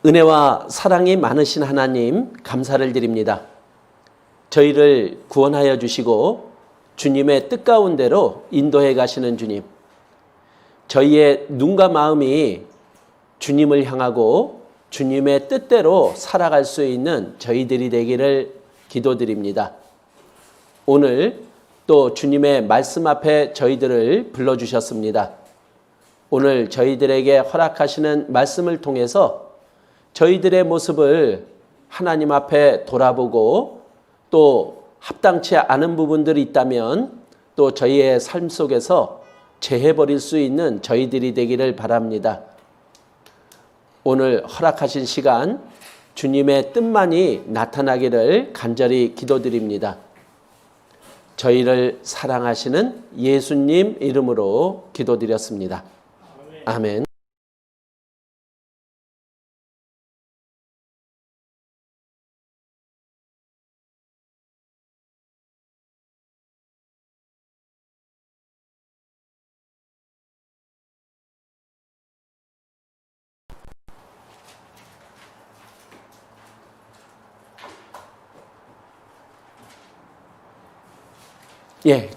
은혜와 사랑이 많으신 하나님 감사를 드립니다. 저희를 구원하여 주시고 주님의 뜻 가운데로 인도해 가시는 주님, 저희의 눈과 마음이 주님을 향하고 주님의 뜻대로 살아갈 수 있는 저희들이 되기를 기도드립니다. 오늘 또 주님의 말씀 앞에 저희들을 불러주셨습니다. 오늘 저희들에게 허락하시는 말씀을 통해서 저희들의 모습을 하나님 앞에 돌아보고 또 합당치 않은 부분들이 있다면 또 저희의 삶 속에서 제해버릴 수 있는 저희들이 되기를 바랍니다. 오늘 허락하신 시간 주님의 뜻만이 나타나기를 간절히 기도드립니다. 저희를 사랑하시는 예수님 이름으로 기도드렸습니다. 아멘.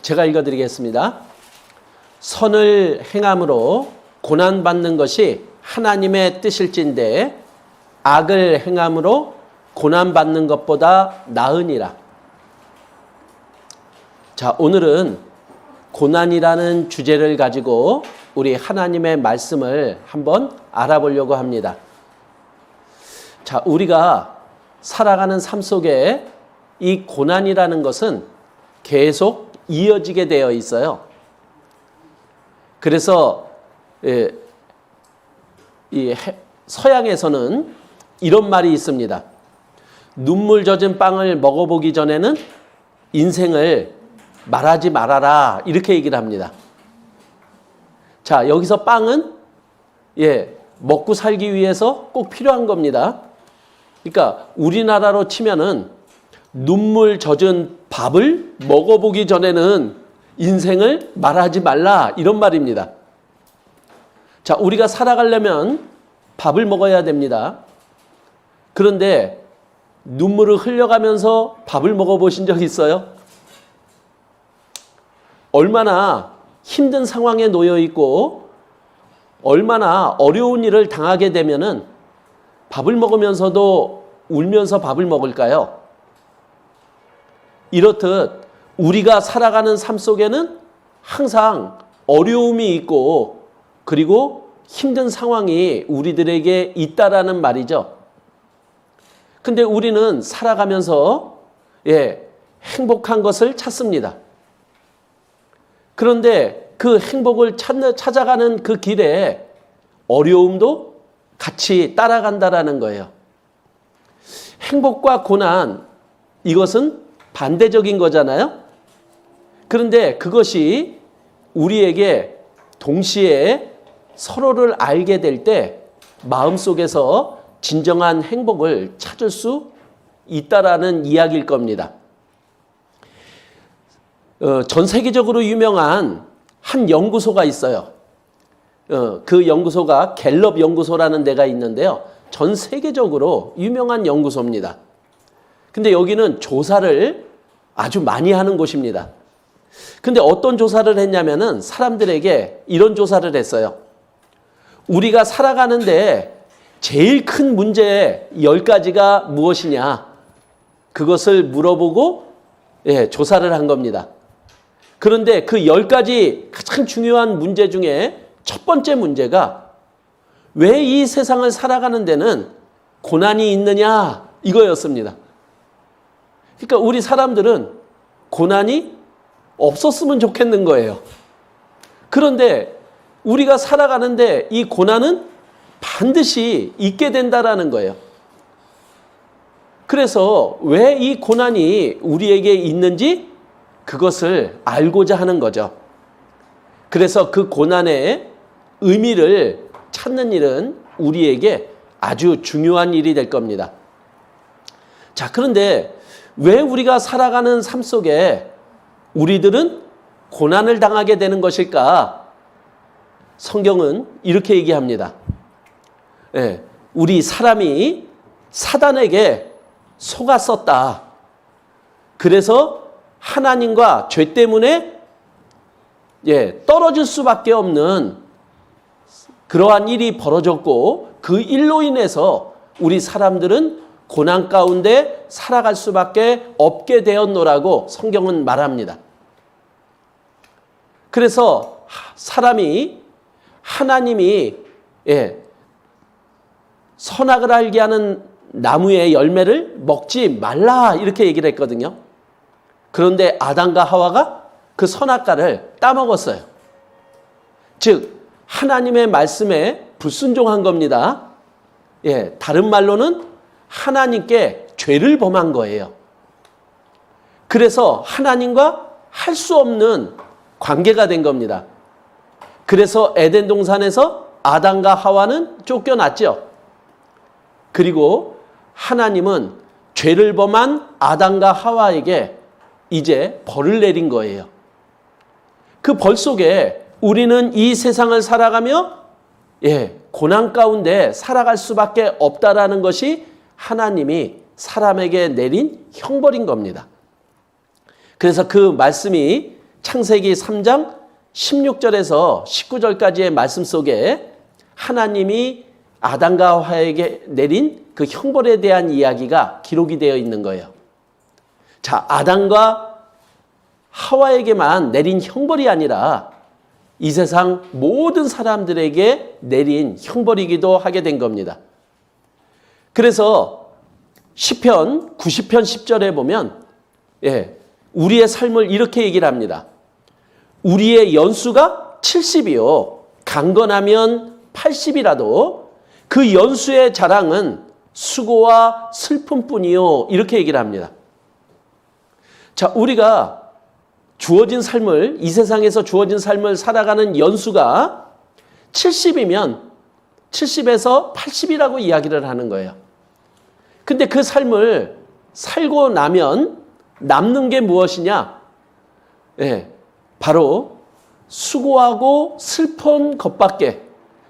제가 읽어드리겠습니다. 선을 행함으로 고난받는 것이 하나님의 뜻일진데 악을 행함으로 고난받는 것보다 나으니라. 자, 오늘은 고난이라는 주제를 가지고 우리 하나님의 말씀을 한번 알아보려고 합니다. 자, 우리가 살아가는 삶 속에 이 고난이라는 것은 계속 이어지게 되어 있어요. 그래서 이 서양에서는 이런 말이 있습니다. 눈물 젖은 빵을 먹어보기 전에는 인생을 말하지 말아라, 이렇게 얘기를 합니다. 자, 여기서 빵은 먹고 살기 위해서 꼭 필요한 겁니다. 그러니까 우리나라로 치면은 눈물 젖은 밥을 먹어보기 전에는 인생을 말하지 말라, 이런 말입니다. 자, 우리가 살아가려면 밥을 먹어야 됩니다. 그런데 눈물을 흘려가면서 밥을 먹어보신 적 있어요? 얼마나 힘든 상황에 놓여 있고 얼마나 어려운 일을 당하게 되면은 밥을 먹으면서도 울면서 밥을 먹을까요? 이렇듯 우리가 살아가는 삶 속에는 항상 어려움이 있고 그리고 힘든 상황이 우리들에게 있다라는 말이죠. 근데 우리는 살아가면서 행복한 것을 찾습니다. 그런데 그 행복을 찾아가는 그 길에 어려움도 같이 따라간다라는 거예요. 행복과 고난, 이것은 반대적인 거잖아요. 그런데 그것이 우리에게 동시에 서로를 알게 될 때 마음속에서 진정한 행복을 찾을 수 있다라는 이야기일 겁니다. 전 세계적으로 유명한 한 연구소가 있어요. 그 연구소가 갤럽 연구소라는 데가 있는데요. 전 세계적으로 유명한 연구소입니다. 근데 여기는 조사를 아주 많이 하는 곳입니다. 근데 어떤 조사를 했냐면은 사람들에게 이런 조사를 했어요. 우리가 살아가는데 제일 큰 문제 10가지가 무엇이냐, 그것을 물어보고 조사를 한 겁니다. 그런데 그 10가지 가장 중요한 문제 중에 첫 번째 문제가 왜 이 세상을 살아가는 데는 고난이 있느냐, 이거였습니다. 그러니까 우리 사람들은 고난이 없었으면 좋겠는 거예요. 그런데 우리가 살아가는데 이 고난은 반드시 있게 된다라는 거예요. 그래서 왜 이 고난이 우리에게 있는지 그것을 알고자 하는 거죠. 그래서 그 고난의 의미를 찾는 일은 우리에게 아주 중요한 일이 될 겁니다. 자, 그런데 왜 우리가 살아가는 삶 속에 우리들은 고난을 당하게 되는 것일까? 성경은 이렇게 얘기합니다. 우리 사람이 사단에게 속았었다. 그래서 하나님과 죄 때문에 떨어질 수밖에 없는 그러한 일이 벌어졌고 그 일로 인해서 우리 사람들은 고난 가운데 살아갈 수밖에 없게 되었노라고 성경은 말합니다. 그래서 사람이 하나님이 선악을 알게 하는 나무의 열매를 먹지 말라 이렇게 얘기를 했거든요. 그런데 아담과 하와가 그 선악과를 따먹었어요. 즉 하나님의 말씀에 불순종한 겁니다. 다른 말로는 하나님께 죄를 범한 거예요. 그래서 하나님과 할 수 없는 관계가 된 겁니다. 그래서 에덴 동산에서 아담과 하와는 쫓겨났죠. 그리고 하나님은 죄를 범한 아담과 하와에게 이제 벌을 내린 거예요. 그 벌 속에 우리는 이 세상을 살아가며 고난 가운데 살아갈 수밖에 없다라는 것이 하나님이 사람에게 내린 형벌인 겁니다. 그래서 그 말씀이 창세기 3장 16절에서 19절까지의 말씀 속에 하나님이 아담과 하와에게 내린 그 형벌에 대한 이야기가 기록이 되어 있는 거예요. 자, 아담과 하와에게만 내린 형벌이 아니라 이 세상 모든 사람들에게 내린 형벌이기도 하게 된 겁니다. 그래서 시편 90편 10절에 보면 우리의 삶을 이렇게 얘기를 합니다. 우리의 연수가 70이요. 강건하면 80이라도 그 연수의 자랑은 수고와 슬픔뿐이요. 이렇게 얘기를 합니다. 자, 우리가 주어진 삶을, 이 세상에서 주어진 삶을 살아가는 연수가 70이면 70에서 80이라고 이야기를 하는 거예요. 근데 그 삶을 살고 나면 남는 게 무엇이냐? 바로 수고하고 슬픈 것밖에,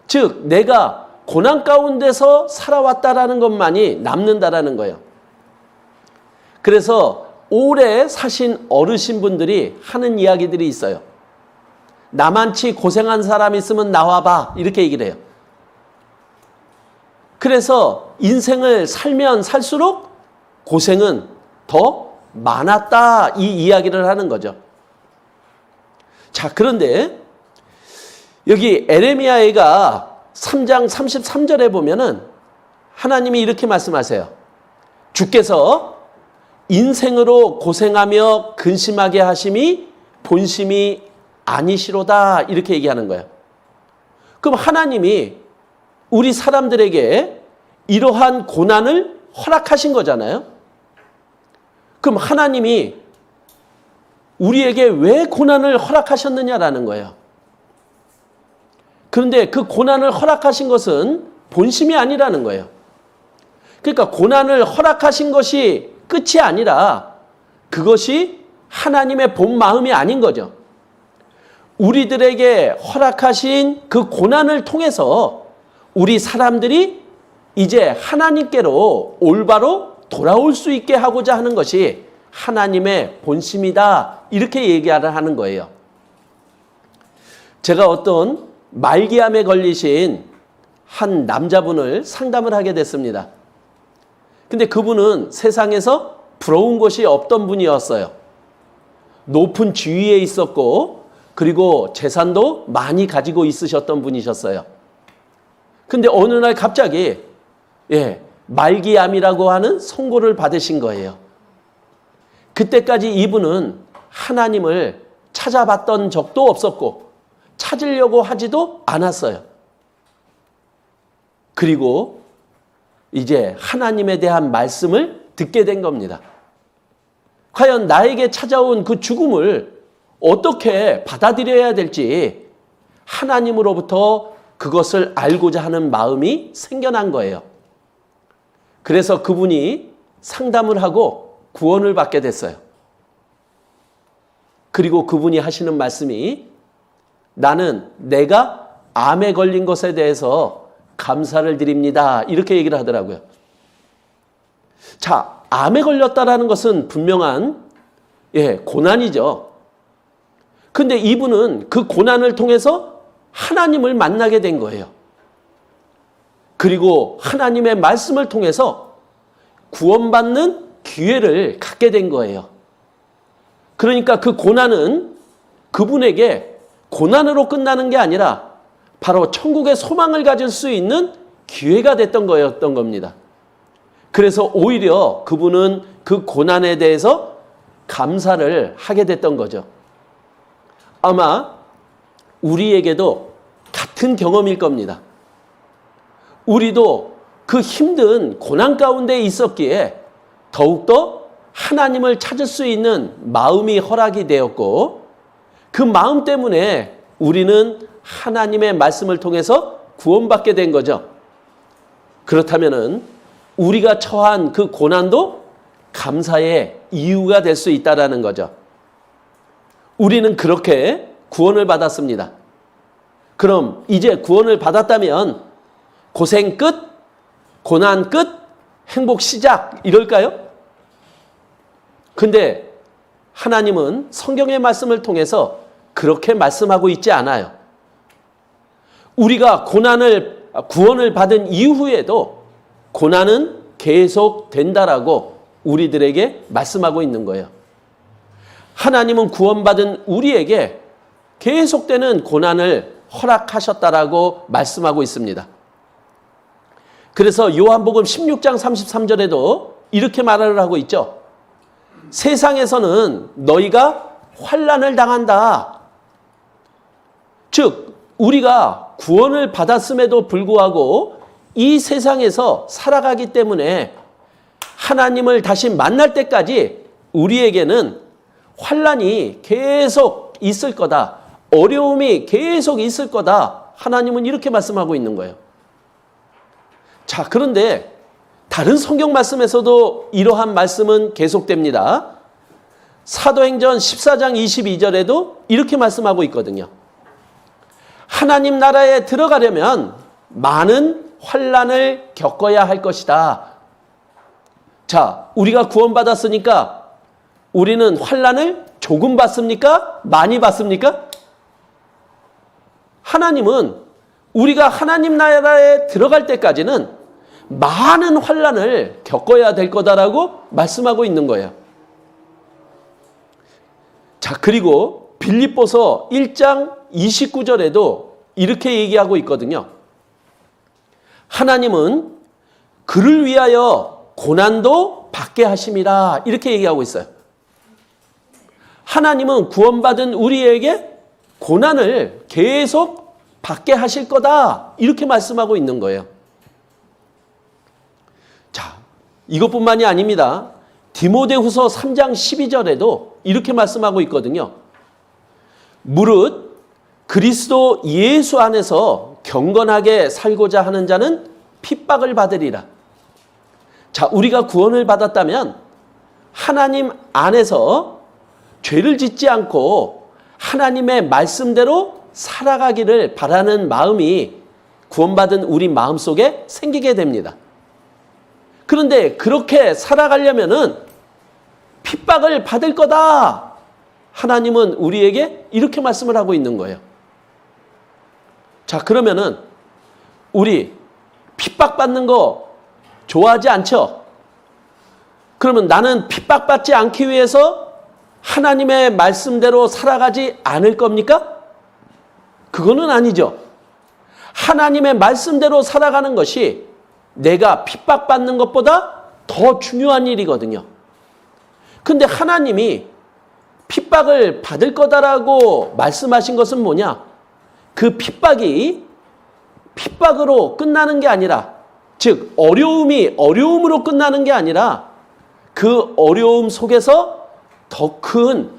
즉 내가 고난 가운데서 살아왔다라는 것만이 남는다라는 거예요. 그래서 오래 사신 어르신분들이 하는 이야기들이 있어요. 나만치 고생한 사람 있으면 나와봐 이렇게 얘기를 해요. 그래서 인생을 살면 살수록 고생은 더 많았다 이 이야기를 하는 거죠. 자, 그런데 여기 에레미야가 3장 33절에 보면은 하나님이 이렇게 말씀하세요. 주께서 인생으로 고생하며 근심하게 하심이 본심이 아니시로다 이렇게 얘기하는 거예요. 그럼 하나님이 우리 사람들에게 이러한 고난을 허락하신 거잖아요. 그럼 하나님이 우리에게 왜 고난을 허락하셨느냐라는 거예요. 그런데 그 고난을 허락하신 것은 본심이 아니라는 거예요. 그러니까 고난을 허락하신 것이 끝이 아니라 그것이 하나님의 본 마음이 아닌 거죠. 우리들에게 허락하신 그 고난을 통해서 우리 사람들이 이제 하나님께로 올바로 돌아올 수 있게 하고자 하는 것이 하나님의 본심이다 이렇게 얘기를 하는 거예요. 제가 어떤 말기암에 걸리신 한 남자분을 상담을 하게 됐습니다. 근데 그분은 세상에서 부러운 것이 없던 분이었어요. 높은 지위에 있었고 그리고 재산도 많이 가지고 있으셨던 분이셨어요. 근데 어느 날 갑자기 말기암이라고 하는 선고를 받으신 거예요. 그때까지 이분은 하나님을 찾아봤던 적도 없었고 찾으려고 하지도 않았어요. 그리고 이제 하나님에 대한 말씀을 듣게 된 겁니다. 과연 나에게 찾아온 그 죽음을 어떻게 받아들여야 될지 하나님으로부터 그것을 알고자 하는 마음이 생겨난 거예요. 그래서 그분이 상담을 하고 구원을 받게 됐어요. 그리고 그분이 하시는 말씀이 나는 내가 암에 걸린 것에 대해서 감사를 드립니다. 이렇게 얘기를 하더라고요. 자, 암에 걸렸다라는 것은 분명한 고난이죠. 근데 이분은 그 고난을 통해서 하나님을 만나게 된 거예요. 그리고 하나님의 말씀을 통해서 구원받는 기회를 갖게 된 거예요. 그러니까 그 고난은 그분에게 고난으로 끝나는 게 아니라 바로 천국의 소망을 가질 수 있는 기회가 됐던 거였던 겁니다. 그래서 오히려 그분은 그 고난에 대해서 감사를 하게 됐던 거죠. 아마 우리에게도 같은 경험일 겁니다. 우리도 그 힘든 고난 가운데 있었기에 더욱더 하나님을 찾을 수 있는 마음이 허락이 되었고, 그 마음 때문에 우리는 하나님의 말씀을 통해서 구원받게 된 거죠. 그렇다면은 우리가 처한 그 고난도 감사의 이유가 될 수 있다라는 거죠. 우리는 그렇게 구원을 받았습니다. 그럼 이제 구원을 받았다면 고생 끝, 고난 끝, 행복 시작 이럴까요? 근데 하나님은 성경의 말씀을 통해서 그렇게 말씀하고 있지 않아요. 우리가 구원을 받은 이후에도 고난은 계속 된다라고 우리들에게 말씀하고 있는 거예요. 하나님은 구원받은 우리에게 계속되는 고난을 허락하셨다라고 말씀하고 있습니다. 그래서 요한복음 16장 33절에도 이렇게 말을 하고 있죠. 세상에서는 너희가 환난을 당한다. 즉 우리가 구원을 받았음에도 불구하고 이 세상에서 살아가기 때문에 하나님을 다시 만날 때까지 우리에게는 환난이 계속 있을 거다. 어려움이 계속 있을 거다. 하나님은 이렇게 말씀하고 있는 거예요. 자, 그런데 다른 성경 말씀에서도 이러한 말씀은 계속됩니다. 사도행전 14장 22절에도 이렇게 말씀하고 있거든요. 하나님 나라에 들어가려면 많은 환난을 겪어야 할 것이다. 자, 우리가 구원받았으니까 우리는 환난을 조금 받습니까? 많이 받습니까? 하나님은 우리가 하나님 나라에 들어갈 때까지는 많은 환난을 겪어야 될 거다라고 말씀하고 있는 거예요. 자, 그리고 빌립보서 1장 29절에도 이렇게 얘기하고 있거든요. 하나님은 그를 위하여 고난도 받게 하심이라 이렇게 얘기하고 있어요. 하나님은 구원받은 우리에게 고난을 계속 받게 하실 거다 이렇게 말씀하고 있는 거예요. 자, 이것뿐만이 아닙니다. 디모데후서 3장 12절에도 이렇게 말씀하고 있거든요. 무릇 그리스도 예수 안에서 경건하게 살고자 하는 자는 핍박을 받으리라. 자, 우리가 구원을 받았다면 하나님 안에서 죄를 짓지 않고 하나님의 말씀대로 살아가기를 바라는 마음이 구원받은 우리 마음속에 생기게 됩니다. 그런데 그렇게 살아가려면은 핍박을 받을 거다. 하나님은 우리에게 이렇게 말씀을 하고 있는 거예요. 자, 그러면은 우리 핍박받는 거 좋아하지 않죠? 그러면 나는 핍박받지 않기 위해서 하나님의 말씀대로 살아가지 않을 겁니까? 그거는 아니죠. 하나님의 말씀대로 살아가는 것이 내가 핍박받는 것보다 더 중요한 일이거든요. 근데 하나님이 핍박을 받을 거다라고 말씀하신 것은 뭐냐? 그 핍박이 핍박으로 끝나는 게 아니라, 즉 어려움이 어려움으로 끝나는 게 아니라 그 어려움 속에서 더 큰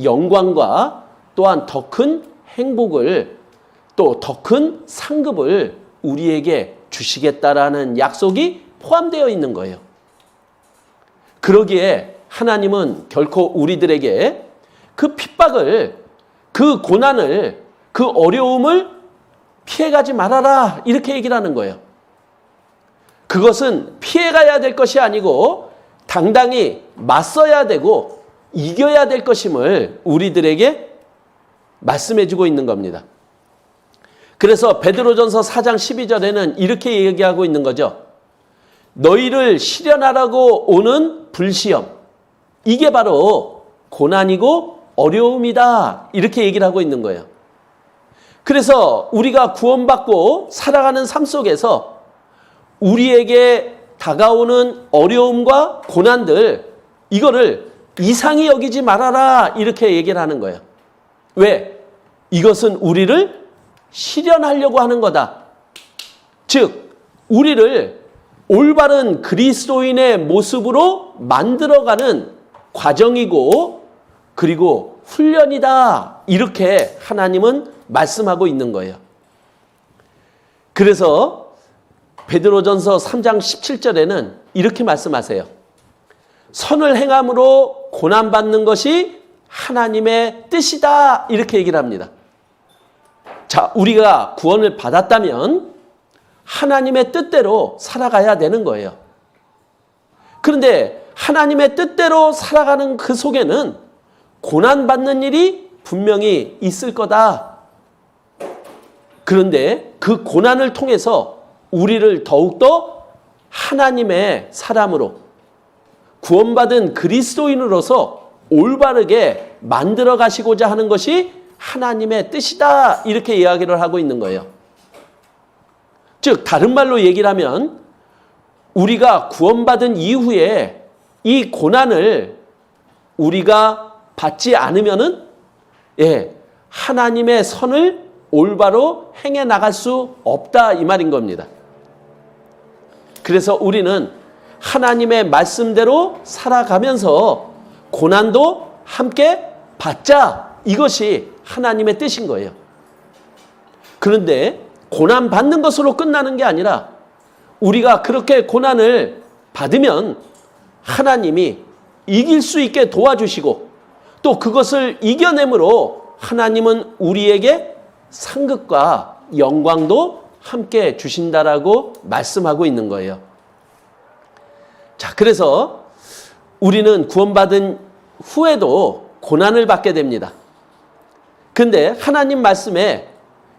영광과 또한 더 큰 행복을 또 더 큰 상급을 우리에게 주시겠다라는 약속이 포함되어 있는 거예요. 그러기에 하나님은 결코 우리들에게 그 핍박을, 그 고난을, 그 어려움을 피해가지 말아라 이렇게 얘기를 하는 거예요. 그것은 피해가야 될 것이 아니고 당당히 맞서야 되고 이겨야 될 것임을 우리들에게 말씀해주고 있는 겁니다. 그래서 베드로전서 4장 12절에는 이렇게 얘기하고 있는 거죠. 너희를 시련하라고 오는 불시험, 이게 바로 고난이고 어려움이다 이렇게 얘기를 하고 있는 거예요. 그래서 우리가 구원받고 살아가는 삶 속에서 우리에게 다가오는 어려움과 고난들, 이거를 이상히 여기지 말아라 이렇게 얘기를 하는 거예요. 왜? 이것은 우리를 실현하려고 하는 거다. 즉 우리를 올바른 그리스도인의 모습으로 만들어가는 과정이고 그리고 훈련이다 이렇게 하나님은 말씀하고 있는 거예요. 그래서 베드로전서 3장 17절에는 이렇게 말씀하세요. 선을 행함으로 고난받는 것이 하나님의 뜻이다 이렇게 얘기를 합니다. 자, 우리가 구원을 받았다면 하나님의 뜻대로 살아가야 되는 거예요. 그런데 하나님의 뜻대로 살아가는 그 속에는 고난받는 일이 분명히 있을 거다. 그런데 그 고난을 통해서 우리를 더욱더 하나님의 사람으로 구원받은 그리스도인으로서 올바르게 만들어 가시고자 하는 것이 하나님의 뜻이다 이렇게 이야기를 하고 있는 거예요. 즉 다른 말로 얘기를 하면 우리가 구원받은 이후에 이 고난을 우리가 받지 않으면은 하나님의 선을 올바로 행해 나갈 수 없다 이 말인 겁니다. 그래서 우리는 하나님의 말씀대로 살아가면서 고난도 함께 받자, 이것이 하나님의 뜻인 거예요. 그런데 고난 받는 것으로 끝나는 게 아니라 우리가 그렇게 고난을 받으면 하나님이 이길 수 있게 도와주시고 또 그것을 이겨내므로 하나님은 우리에게 상급과 영광도 함께 주신다라고 말씀하고 있는 거예요. 자, 그래서 우리는 구원받은 후에도 고난을 받게 됩니다. 근데 하나님 말씀에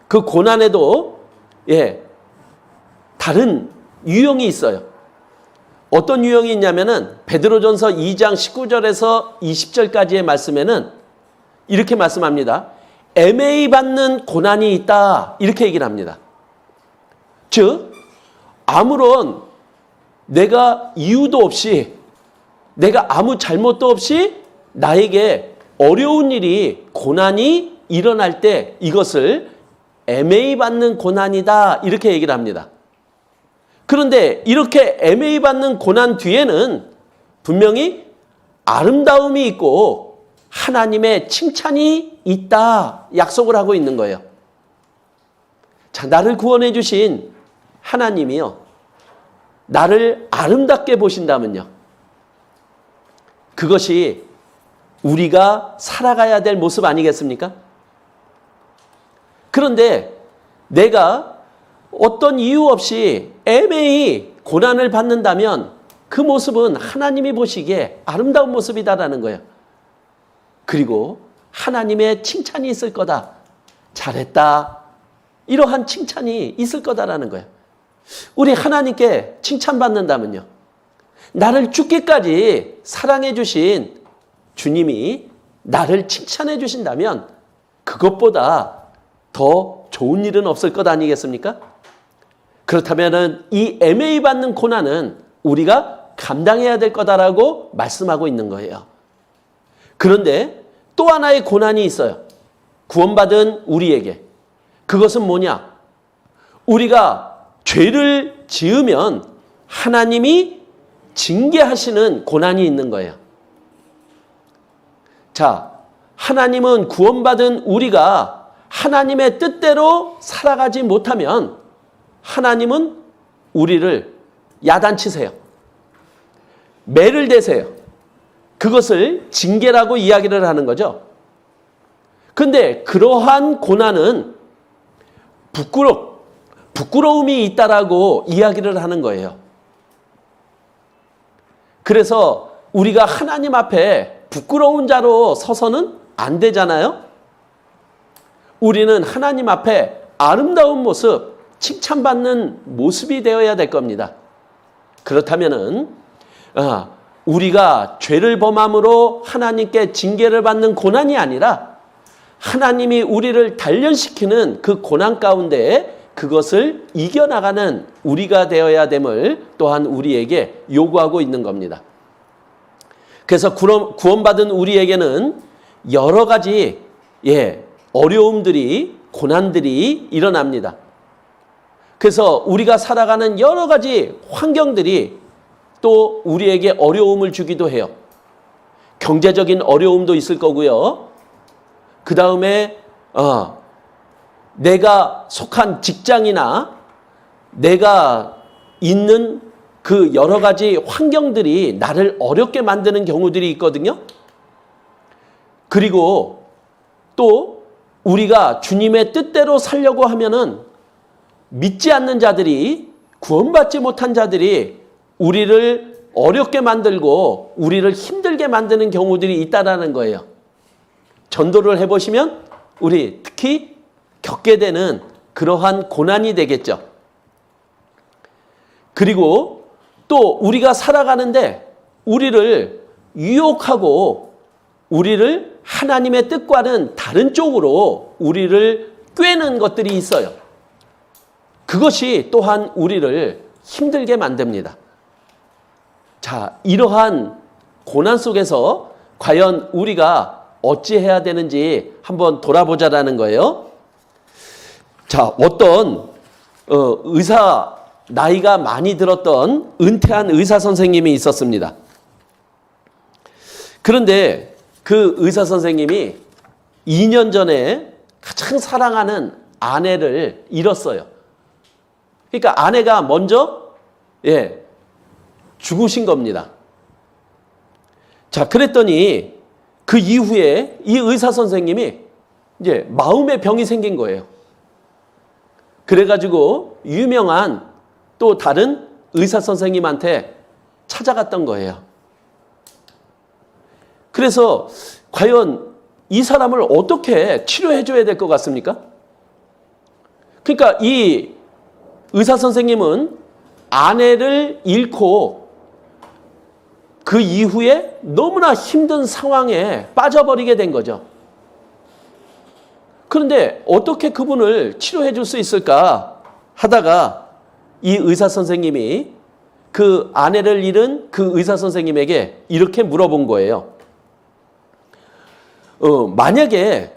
그 고난에도 다른 유형이 있어요. 어떤 유형이 있냐면은 베드로전서 2장 19절에서 20절까지의 말씀에는 이렇게 말씀합니다. 애매히 받는 고난이 있다 이렇게 얘기를 합니다. 즉 아무런 내가 이유도 없이 내가 아무 잘못도 없이 나에게 어려운 일이 고난이 일어날 때 이것을 애매히 받는 고난이다 이렇게 얘기를 합니다. 그런데 이렇게 애매히 받는 고난 뒤에는 분명히 아름다움이 있고 하나님의 칭찬이 있다 약속을 하고 있는 거예요. 자, 나를 구원해 주신 하나님이요, 나를 아름답게 보신다면요, 그것이 우리가 살아가야 될 모습 아니겠습니까? 그런데 내가 어떤 이유 없이 애매히 고난을 받는다면 그 모습은 하나님이 보시기에 아름다운 모습이다라는 거예요. 그리고 하나님의 칭찬이 있을 거다. 잘했다. 이러한 칭찬이 있을 거다라는 거예요. 우리 하나님께 칭찬받는다면요, 나를 죽기까지 사랑해 주신 주님이 나를 칭찬해 주신다면 그것보다 더 좋은 일은 없을 것 아니겠습니까? 그렇다면 이 애매히 받는 고난은 우리가 감당해야 될 거다라고 말씀하고 있는 거예요. 그런데 또 하나의 고난이 있어요. 구원받은 우리에게. 그것은 뭐냐? 우리가 죄를 지으면 하나님이 징계하시는 고난이 있는 거예요. 자, 하나님은 구원받은 우리가 하나님의 뜻대로 살아가지 못하면 하나님은 우리를 야단치세요. 매를 대세요. 그것을 징계라고 이야기를 하는 거죠. 근데 그러한 고난은 부끄러움이 있다라고 이야기를 하는 거예요. 그래서 우리가 하나님 앞에 부끄러운 자로 서서는 안 되잖아요. 우리는 하나님 앞에 아름다운 모습, 칭찬받는 모습이 되어야 될 겁니다. 그렇다면은 우리가 죄를 범함으로 하나님께 징계를 받는 고난이 아니라 하나님이 우리를 단련시키는 그 고난 가운데 그것을 이겨나가는 우리가 되어야 됨을 또한 우리에게 요구하고 있는 겁니다. 그래서 구원받은 우리에게는 여러 가지 어려움들이, 고난들이 일어납니다. 그래서 우리가 살아가는 여러 가지 환경들이 또 우리에게 어려움을 주기도 해요. 경제적인 어려움도 있을 거고요. 그 다음에 내가 속한 직장이나 내가 있는 그 여러 가지 환경들이 나를 어렵게 만드는 경우들이 있거든요. 그리고 또 우리가 주님의 뜻대로 살려고 하면은 믿지 않는 자들이, 구원받지 못한 자들이 우리를 어렵게 만들고 우리를 힘들게 만드는 경우들이 있다라는 거예요. 전도를 해보시면 우리 특히 겪게 되는 그러한 고난이 되겠죠. 그리고 또 우리가 살아가는데 우리를 유혹하고 우리를 하나님의 뜻과는 다른 쪽으로 우리를 꿰는 것들이 있어요. 그것이 또한 우리를 힘들게 만듭니다. 자, 이러한 고난 속에서 과연 우리가 어찌해야 되는지 한번 돌아보자라는 거예요. 자, 어떤 나이가 많이 들었던 은퇴한 의사 선생님이 있었습니다. 그런데 그 의사 선생님이 2년 전에 가장 사랑하는 아내를 잃었어요. 그러니까 아내가 먼저 죽으신 겁니다. 자, 그랬더니 그 이후에 이 의사 선생님이 이제 마음의 병이 생긴 거예요. 그래가지고 유명한 또 다른 의사 선생님한테 찾아갔던 거예요. 그래서 과연 이 사람을 어떻게 치료해 줘야 될 것 같습니까? 그러니까 이 의사 선생님은 아내를 잃고 그 이후에 너무나 힘든 상황에 빠져버리게 된 거죠. 그런데 어떻게 그분을 치료해 줄 수 있을까 하다가 이 의사 선생님이 그 아내를 잃은 그 의사 선생님에게 이렇게 물어본 거예요. 만약에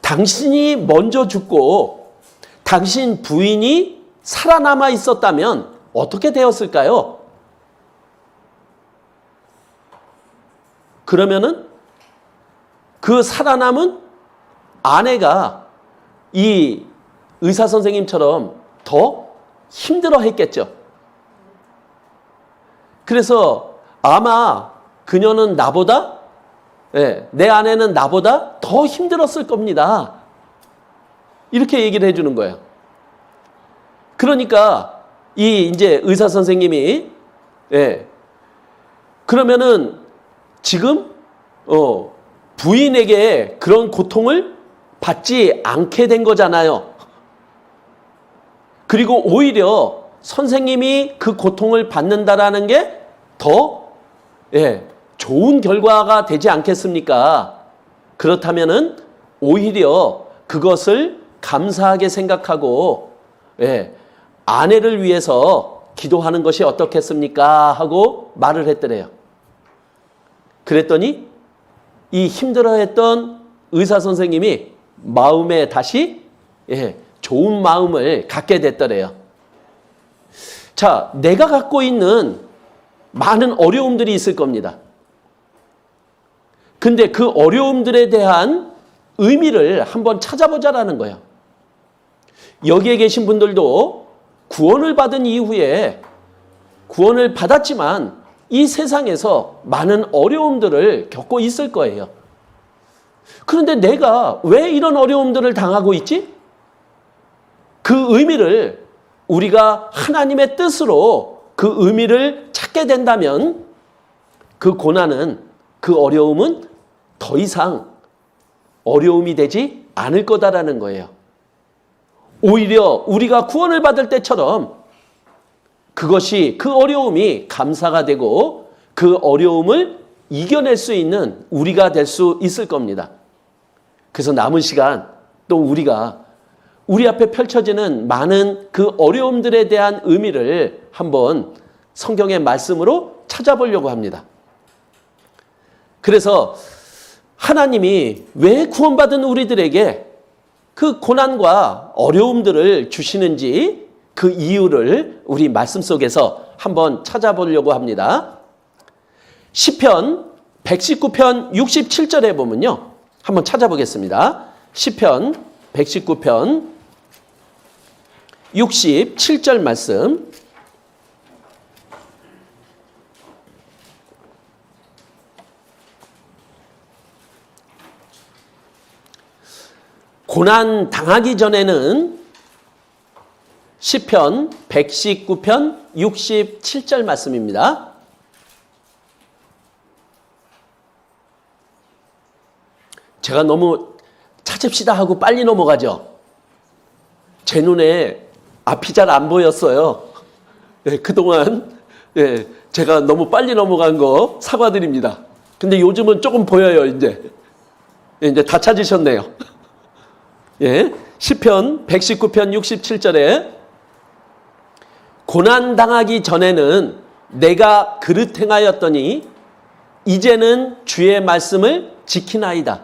당신이 먼저 죽고 당신 부인이 살아남아 있었다면 어떻게 되었을까요? 그러면은 그 살아남은 아내가 이 의사 선생님처럼 더 힘들어 했겠죠. 그래서 아마 그녀는 나보다, 내 아내는 나보다 더 힘들었을 겁니다. 이렇게 얘기를 해주는 거예요. 그러니까 이제 의사 선생님이 그러면은 지금 부인에게 그런 고통을 받지 않게 된 거잖아요. 그리고 오히려 선생님이 그 고통을 받는다라는 게 더 좋은 결과가 되지 않겠습니까? 그렇다면은 오히려 그것을 감사하게 생각하고 아내를 위해서 기도하는 것이 어떻겠습니까? 하고 말을 했더래요. 그랬더니 이 힘들어했던 의사 선생님이 마음에 다시 좋은 마음을 갖게 됐더래요. 자, 내가 갖고 있는 많은 어려움들이 있을 겁니다. 근데 그 어려움들에 대한 의미를 한번 찾아보자라는 거예요. 여기에 계신 분들도 구원을 받은 이후에 구원을 받았지만 이 세상에서 많은 어려움들을 겪고 있을 거예요. 그런데 내가 왜 이런 어려움들을 당하고 있지? 그 의미를 우리가 하나님의 뜻으로 그 의미를 찾게 된다면 그 고난은, 그 어려움은 더 이상 어려움이 되지 않을 거다라는 거예요. 오히려 우리가 구원을 받을 때처럼 그것이, 그 어려움이 감사가 되고 그 어려움을 이겨낼 수 있는 우리가 될 수 있을 겁니다. 그래서 남은 시간 또 우리가 우리 앞에 펼쳐지는 많은 그 어려움들에 대한 의미를 한번 성경의 말씀으로 찾아보려고 합니다. 그래서 하나님이 왜 구원받은 우리들에게 그 고난과 어려움들을 주시는지 그 이유를 우리 말씀 속에서 한번 찾아보려고 합니다. 시편 119편 67절에 보면요. 한번 찾아보겠습니다. 시편 119편 67절 말씀. 고난 당하기 전에는 시편 119편 67절 말씀입니다. 제가 너무 찾읍시다 하고 빨리 넘어가죠. 제 눈에 앞이 잘 안 보였어요. 네, 그동안 제가 너무 빨리 넘어간 거 사과드립니다. 근데 요즘은 조금 보여요. 이제 다 찾으셨네요. 예, 시편 119편 67절에 고난 당하기 전에는 내가 그릇 행하였더니 이제는 주의 말씀을 지키나이다.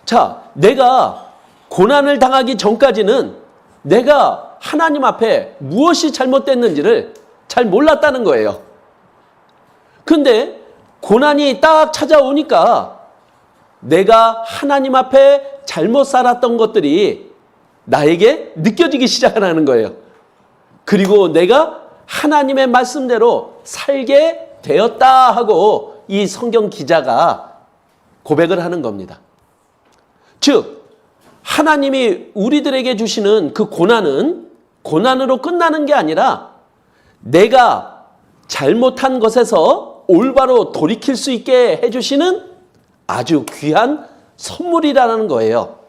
자, 내가 고난을 당하기 전까지는 내가 하나님 앞에 무엇이 잘못됐는지를 잘 몰랐다는 거예요. 근데 고난이 딱 찾아오니까 내가 하나님 앞에 잘못 살았던 것들이 나에게 느껴지기 시작하는 거예요. 그리고 내가 하나님의 말씀대로 살게 되었다 하고 이 성경 기자가 고백을 하는 겁니다. 즉, 하나님이 우리들에게 주시는 그 고난은 고난으로 끝나는 게 아니라 내가 잘못한 것에서 올바로 돌이킬 수 있게 해주시는 아주 귀한 선물이라는 거예요.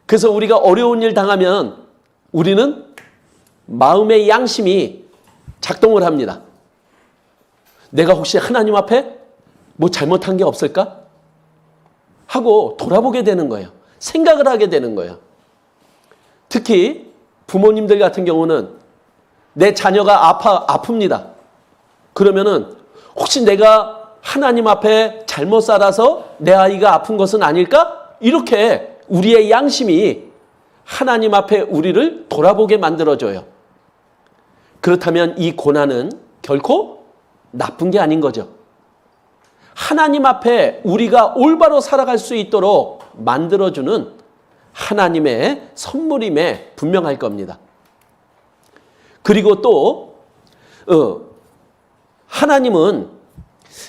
그래서 우리가 어려운 일 당하면 우리는 마음의 양심이 작동을 합니다. 내가 혹시 하나님 앞에 뭐 잘못한 게 없을까? 하고 돌아보게 되는 거예요. 생각을 하게 되는 거예요. 특히 부모님들 같은 경우는 내 자녀가 아픕니다. 그러면은 혹시 내가 하나님 앞에 잘못 살아서 내 아이가 아픈 것은 아닐까? 이렇게 우리의 양심이 하나님 앞에 우리를 돌아보게 만들어줘요. 그렇다면 이 고난은 결코 나쁜 게 아닌 거죠. 하나님 앞에 우리가 올바로 살아갈 수 있도록 만들어주는 하나님의 선물임에 분명할 겁니다. 그리고 또 하나님은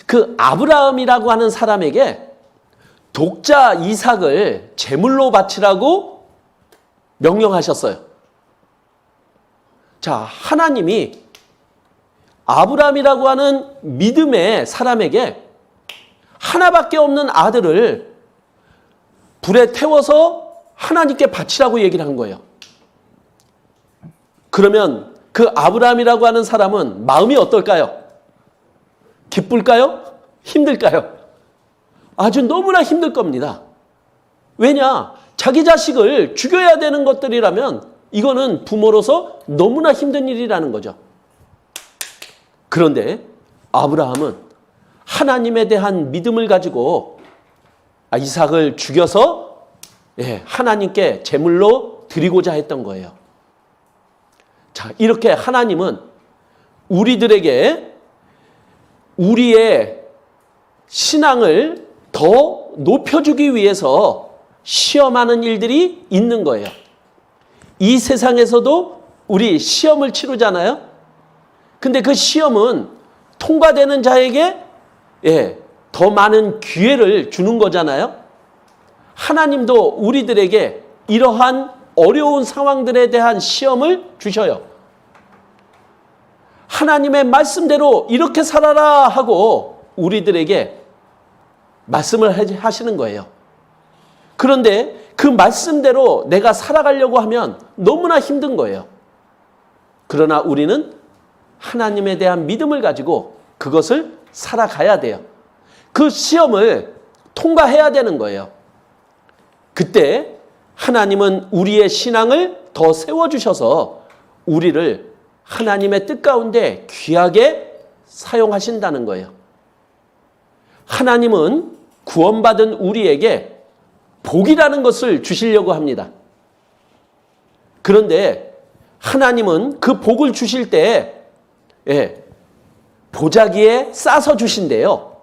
그 아브라함이라고 하는 사람에게 독자 이삭을 제물로 바치라고 명령하셨어요. 자, 하나님이 아브라함이라고 하는 믿음의 사람에게 하나밖에 없는 아들을 불에 태워서 하나님께 바치라고 얘기를 한 거예요. 그러면 그 아브라함이라고 하는 사람은 마음이 어떨까요? 기쁠까요? 힘들까요? 아주 너무나 힘들 겁니다. 왜냐? 자기 자식을 죽여야 되는 것들이라면 이거는 부모로서 너무나 힘든 일이라는 거죠. 그런데 아브라함은 하나님에 대한 믿음을 가지고 이삭을 죽여서 하나님께 제물로 드리고자 했던 거예요. 자, 이렇게 하나님은 우리들에게 우리의 신앙을 더 높여주기 위해서 시험하는 일들이 있는 거예요. 이 세상에서도 우리 시험을 치르잖아요. 근데 그 시험은 통과되는 자에게 더 많은 기회를 주는 거잖아요. 하나님도 우리들에게 이러한 어려운 상황들에 대한 시험을 주셔요. 하나님의 말씀대로 이렇게 살아라 하고 우리들에게 말씀을 하시는 거예요. 그런데 그 말씀대로 내가 살아가려고 하면 너무나 힘든 거예요. 그러나 우리는 하나님에 대한 믿음을 가지고 그것을 살아가야 돼요. 그 시험을 통과해야 되는 거예요. 그때 하나님은 우리의 신앙을 더 세워주셔서 우리를 하나님의 뜻 가운데 귀하게 사용하신다는 거예요. 하나님은 구원받은 우리에게 복이라는 것을 주시려고 합니다. 그런데 하나님은 그 복을 주실 때 보자기에 싸서 주신대요.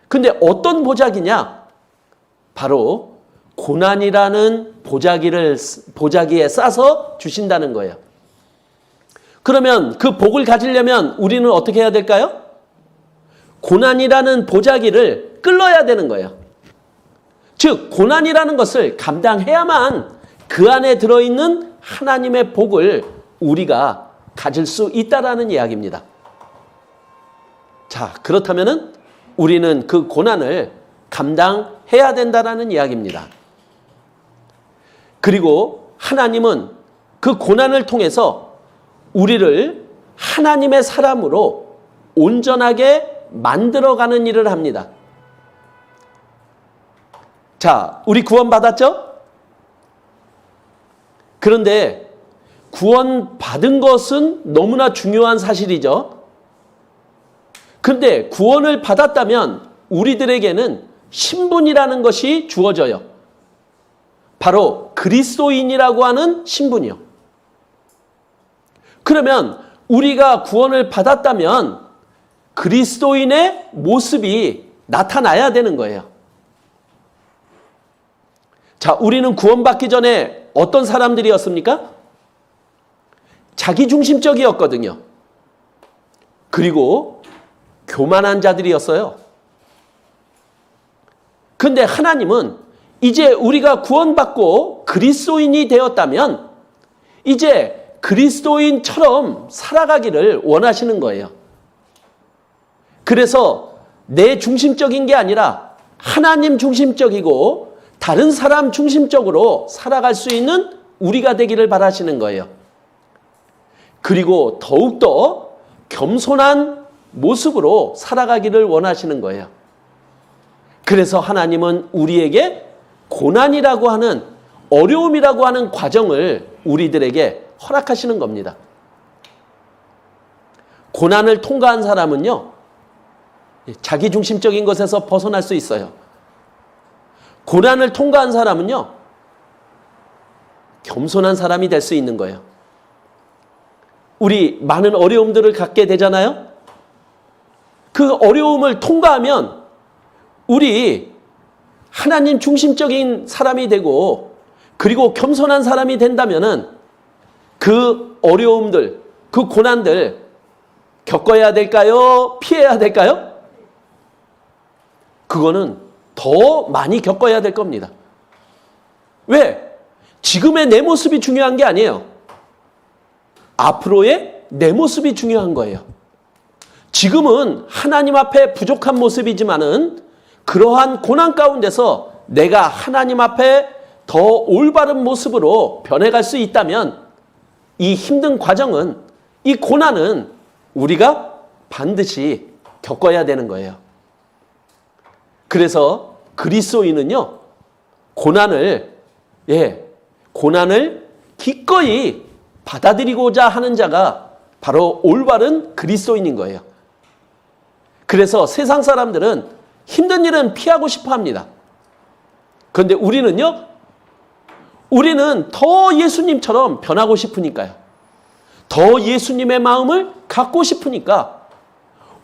근데 어떤 보자기냐? 바로 고난이라는 보자기에 싸서 주신다는 거예요. 그러면 그 복을 가지려면 우리는 어떻게 해야 될까요? 고난이라는 보자기를 끌어야 되는 거예요. 즉 고난이라는 것을 감당해야만 그 안에 들어있는 하나님의 복을 우리가 가질 수 있다라는 이야기입니다. 자, 그렇다면은 우리는 그 고난을 감당해야 된다라는 이야기입니다. 그리고 하나님은 그 고난을 통해서 우리를 하나님의 사람으로 온전하게 만들어가는 일을 합니다. 자, 우리 구원받았죠? 그런데 구원받은 것은 너무나 중요한 사실이죠. 그런데 구원을 받았다면 우리들에게는 신분이라는 것이 주어져요. 바로 그리스도인이라고 하는 신분이요. 그러면 우리가 구원을 받았다면 그리스도인의 모습이 나타나야 되는 거예요. 자, 우리는 구원받기 전에 어떤 사람들이었습니까? 자기중심적이었거든요. 그리고 교만한 자들이었어요. 근데 하나님은 이제 우리가 구원받고 그리스도인이 되었다면 이제 그리스도인처럼 살아가기를 원하시는 거예요. 그래서 내 중심적인 게 아니라 하나님 중심적이고 다른 사람 중심적으로 살아갈 수 있는 우리가 되기를 바라시는 거예요. 그리고 더욱더 겸손한 모습으로 살아가기를 원하시는 거예요. 그래서 하나님은 우리에게 고난이라고 하는 어려움이라고 하는 과정을 우리들에게 허락하시는 겁니다. 고난을 통과한 사람은요, 자기중심적인 것에서 벗어날 수 있어요. 고난을 통과한 사람은요, 겸손한 사람이 될 수 있는 거예요. 우리 많은 어려움들을 갖게 되잖아요. 그 어려움을 통과하면 우리 하나님 중심적인 사람이 되고 그리고 겸손한 사람이 된다면은 그 어려움들, 그 고난들 겪어야 될까요? 피해야 될까요? 그거는 더 많이 겪어야 될 겁니다. 왜? 지금의 내 모습이 중요한 게 아니에요. 앞으로의 내 모습이 중요한 거예요. 지금은 하나님 앞에 부족한 모습이지만은 그러한 고난 가운데서 내가 하나님 앞에 더 올바른 모습으로 변해갈 수 있다면 이 힘든 과정은, 이 고난은 우리가 반드시 겪어야 되는 거예요. 그래서 그리스도인은요, 고난을 기꺼이 받아들이고자 하는 자가 바로 올바른 그리스도인인 거예요. 그래서 세상 사람들은 힘든 일은 피하고 싶어 합니다. 그런데 우리는요, 우리는 더 예수님처럼 변하고 싶으니까요. 더 예수님의 마음을 갖고 싶으니까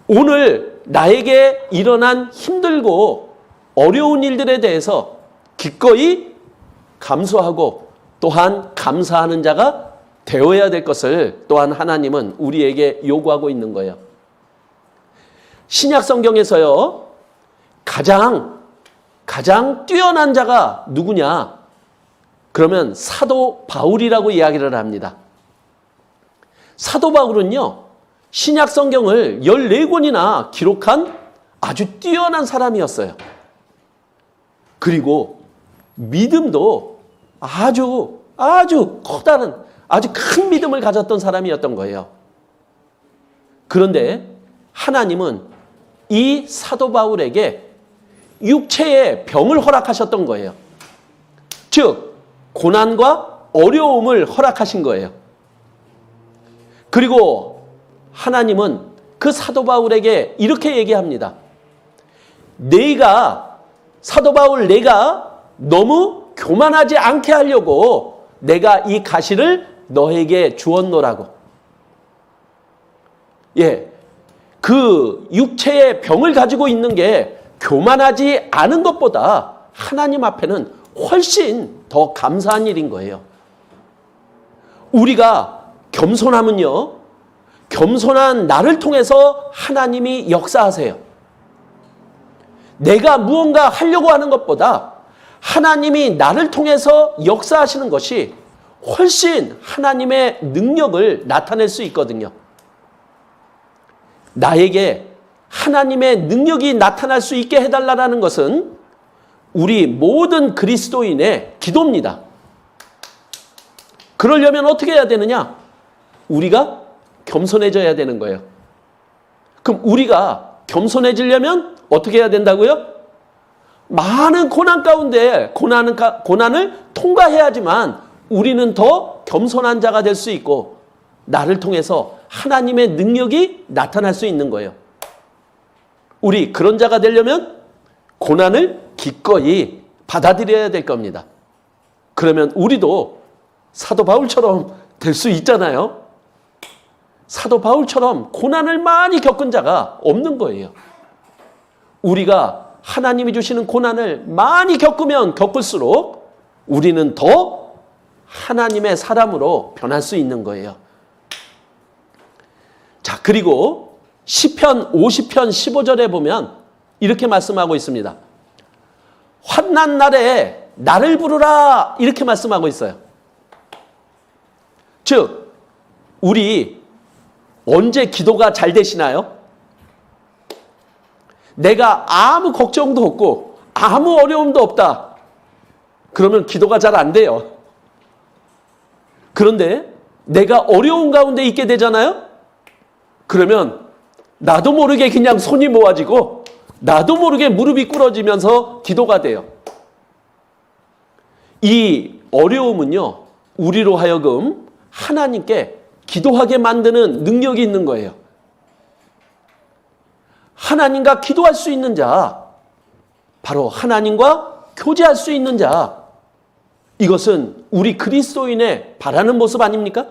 오늘 나에게 일어난 힘들고 어려운 일들에 대해서 기꺼이 감수하고 또한 감사하는 자가 되어야 될 것을 또한 하나님은 우리에게 요구하고 있는 거예요. 신약 성경에서요, 가장 뛰어난 자가 누구냐? 그러면 사도 바울이라고 이야기를 합니다. 사도 바울은요, 신약 성경을 14권이나 기록한 아주 뛰어난 사람이었어요. 그리고 믿음도 아주 커다란, 아주 큰 믿음을 가졌던 사람이었던 거예요. 그런데 하나님은 이 사도 바울에게 육체의 병을 허락하셨던 거예요. 즉, 고난과 어려움을 허락하신 거예요. 그리고 하나님은 그 사도 바울에게 이렇게 얘기합니다. 사도 바울 내가 너무 교만하지 않게 하려고 내가 이 가시를 너에게 주었노라고. 그 육체의 병을 가지고 있는 게 교만하지 않은 것보다 하나님 앞에는 훨씬 더 감사한 일인 거예요. 우리가 겸손하면요, 겸손한 나를 통해서 하나님이 역사하세요. 내가 무언가 하려고 하는 것보다 하나님이 나를 통해서 역사하시는 것이 훨씬 하나님의 능력을 나타낼 수 있거든요. 나에게 하나님의 능력이 나타날 수 있게 해달라는 것은 우리 모든 그리스도인의 기도입니다. 그러려면 어떻게 해야 되느냐? 우리가 겸손해져야 되는 거예요. 그럼 우리가 겸손해지려면 어떻게 해야 된다고요? 많은 고난 가운데 고난을 통과해야지만 우리는 더 겸손한 자가 될 수 있고 나를 통해서 하나님의 능력이 나타날 수 있는 거예요. 우리 그런 자가 되려면 고난을 기꺼이 받아들여야 될 겁니다. 그러면 우리도 사도 바울처럼 될 수 있잖아요. 사도 바울처럼 고난을 많이 겪은 자가 없는 거예요. 우리가 하나님이 주시는 고난을 많이 겪으면 겪을수록 우리는 더 하나님의 사람으로 변할 수 있는 거예요. 자, 그리고 시편 50편 15절에 보면 이렇게 말씀하고 있습니다. 환난 날에 나를 부르라, 이렇게 말씀하고 있어요. 즉, 우리 언제 기도가 잘 되시나요? 내가 아무 걱정도 없고 아무 어려움도 없다. 그러면 기도가 잘 안 돼요. 그런데 내가 어려운 가운데 있게 되잖아요? 그러면 나도 모르게 그냥 손이 모아지고 나도 모르게 무릎이 꿇어지면서 기도가 돼요. 이 어려움은요, 우리로 하여금 하나님께 기도하게 만드는 능력이 있는 거예요. 하나님과 기도할 수 있는 자, 바로 하나님과 교제할 수 있는 자, 이것은 우리 그리스도인의 바라는 모습 아닙니까?